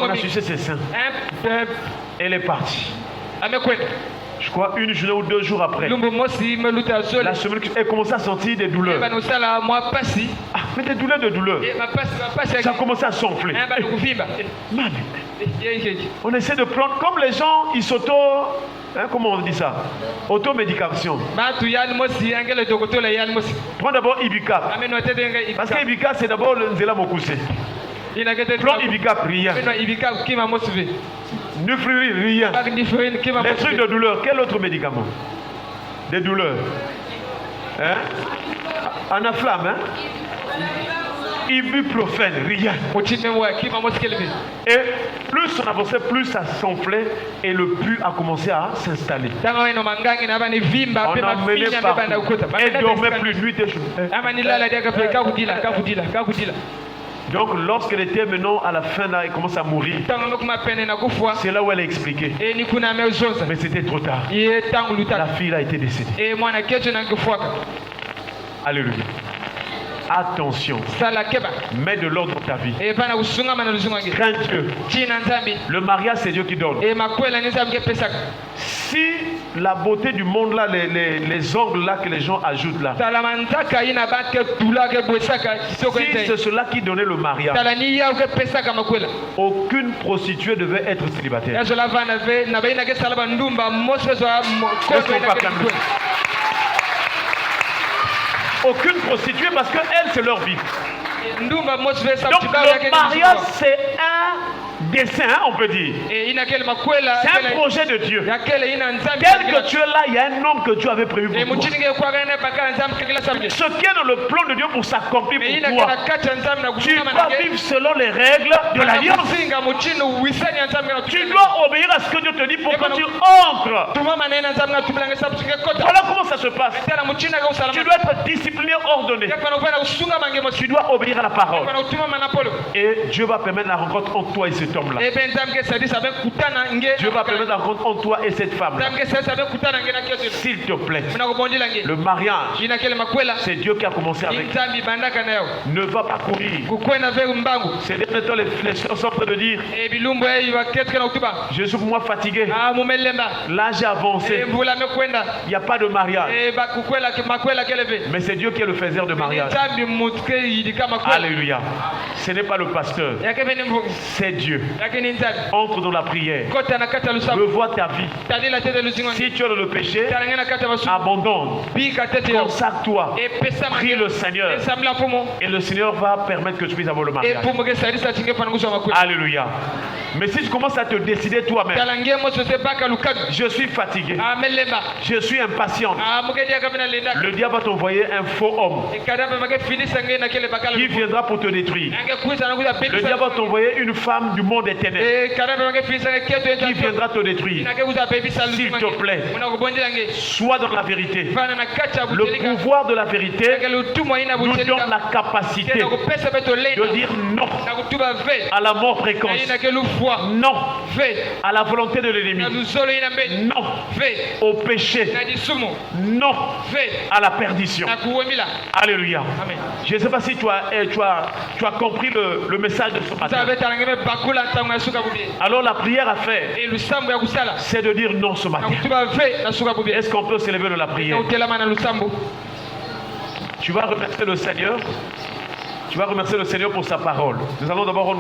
A: On a sucé ses seins. Elle est partie. Je crois 1 journée ou 2 jours après, la semaine, elle commençait à sentir des douleurs. Mais des douleurs de douleur. Ça a commencé à sonfler. On essaie de prendre, comme les gens, ils s'auto... comment on dit ça? Automédication. Prends d'abord Ibicap. Parce que Ibicap, c'est d'abord le Nzela Mokuse. Prends Ibicap, rien. Nufriri, rien. Les trucs de douleur, quel autre médicament? Des douleurs. Anaflamme, Ibuprofène, rien. Et plus on avançait, plus ça s'enflait et le pus a commencé à s'installer. On emmenait partout. Elle dormait plus nuit et jour. Donc lorsqu'elle était maintenant à la fin là, elle commence à mourir. C'est là où elle a expliqué. Mais c'était trop tard. La fille a été décédée. Alléluia. Attention. Mets de l'ordre dans ta vie. Crains Dieu. Le mariage, c'est Dieu qui donne. Si la beauté du monde là, les ongles là que les gens ajoutent là, si c'est cela qui donnait le mariage, aucune prostituée devait être célibataire. aucune prostituée parce que elle, c'est leur vie.
B: ndumba motive sa
A: Donc le mariage, c'est un dessein, on peut dire.
B: e inakele makwela
A: C'est un projet de Dieu.
B: yakele ina nzambi
A: Tel que tu es là, il y a un homme que Dieu avait prévu
B: e
A: pour toi.
B: muchinige kwa gane bakala nzambi kila samedi
A: Ce qui est dans le plan de Dieu pour s'accomplir
B: me
A: pour
B: inakele
A: toi.
B: kacha nzambi na
A: Tu
B: kusema
A: dois vivre selon les règles de l'alliance.
B: singa muchino wisani nzambi na
A: Tu dois obéir à ce que Dieu te dit pour que tu entres.
B: tuma manena nzambi na tubulanga sabu singa kota
A: Voilà comment ça se passe.
B: tala muchina ga usalama
A: Tu dois être discipliné, ordonné.
B: yakana ufana usunga mange mo
A: Tu dois obéir à la parole.
B: yakana utuma manapolo
A: Et Dieu va permettre la rencontre entre toi et cet homme-là.
B: e ben nzambi ke sadi sabe kutana nge
A: Dieu va permettre la rencontre entre toi et cette femme-là.
B: nzambi ke sadi sabe kutana nge na kesho
A: S'il te plaît.
B: mna ko bondila nge
A: Le mariage,
B: inakele makwela
A: c'est Dieu qui a commencé avec.
B: nzambi bandaka na yo
A: Ne va pas courir.
B: kukwena ve mbangu
A: Ces derniers temps, les gens sont en train de dire,
B: e bilumbu e baketka na utuba
A: je suis pour moi fatigué.
B: ah mumelemba
A: L'âge est
B: e
A: avancé.
B: mvula mekwenda
A: Il n'y a pas de mariage.
B: e bakukwela makwela keleve
A: Mais c'est Dieu qui est le faiseur de mariage.
B: nzambi mutke yidika makwela
A: Alléluia. Ce n'est pas le pasteur.
B: yake bene mvu
A: C'est Dieu.
B: yake ni nzambi
A: Entre dans la prière.
B: kota na kata lusabu
A: Revois ta vie.
B: tadila tete lusingo
A: Si tu es dans le péché,
B: talanga na kata basu
A: abandonne.
B: bika tete yo
A: Consacre-toi.
B: e pesa
A: Prie le Seigneur.
B: e samla pumo
A: Et le Seigneur va permettre que tu puisses avoir le
B: e
A: mariage.
B: pumo ke sadi sa tinge pana kusoma makwela
A: Alléluia. Mais si tu commences à te décider toi-même,
B: talange mo so se baka lukadu
A: je suis fatigué,
B: amelemba
A: je suis impatient,
B: mukedia kamina lenda
A: le diable va t'envoyer un faux homme
B: e kadaba make finisa nge na kele bakala
A: qui viendra pour te détruire.
B: ange kuisa na kuza
A: Le diable va t'envoyer une femme du monde éternel
B: e kadaba make finisa nge keto
A: qui viendra te détruire.
B: nake kuza baby salu
A: S'il te plaît,
B: muna ko bondila nge
A: sois dans la vérité.
B: fana na kacha
A: Le
B: butelika
A: pouvoir de la vérité
B: ke lutumo ina
A: nous
B: butelika
A: donne la capacité
B: ke na ko pesa beto
A: de
B: lenda
A: dire non
B: na kutuba ve
A: à la mort précoce,
B: ina ke lufwa
A: non
B: ve
A: à la volonté de
B: na
A: l'ennemi,
B: luzolo ina mbe
A: non
B: ve
A: au péché,
B: na disumu
A: non
B: ve
A: à la perdition.
B: na kuwemila
A: Alléluia.
B: amen
A: Je ne sais pas si tu as compris le message de ce matin.
B: sabe talange me bakula ntango ya suka bubi
A: Alors la prière à faire,
B: e lusambo ya kusala
A: c'est de dire non ce
B: na
A: matin.
B: kutuba ve na suka bubi
A: Est-ce qu'on peut s'élever de la
B: na
A: prière?
B: utelama na lusambo
A: Tu vas remercier le Seigneur. Tu vas remercier le Seigneur pour sa parole. Nous allons d'abord rendre grâce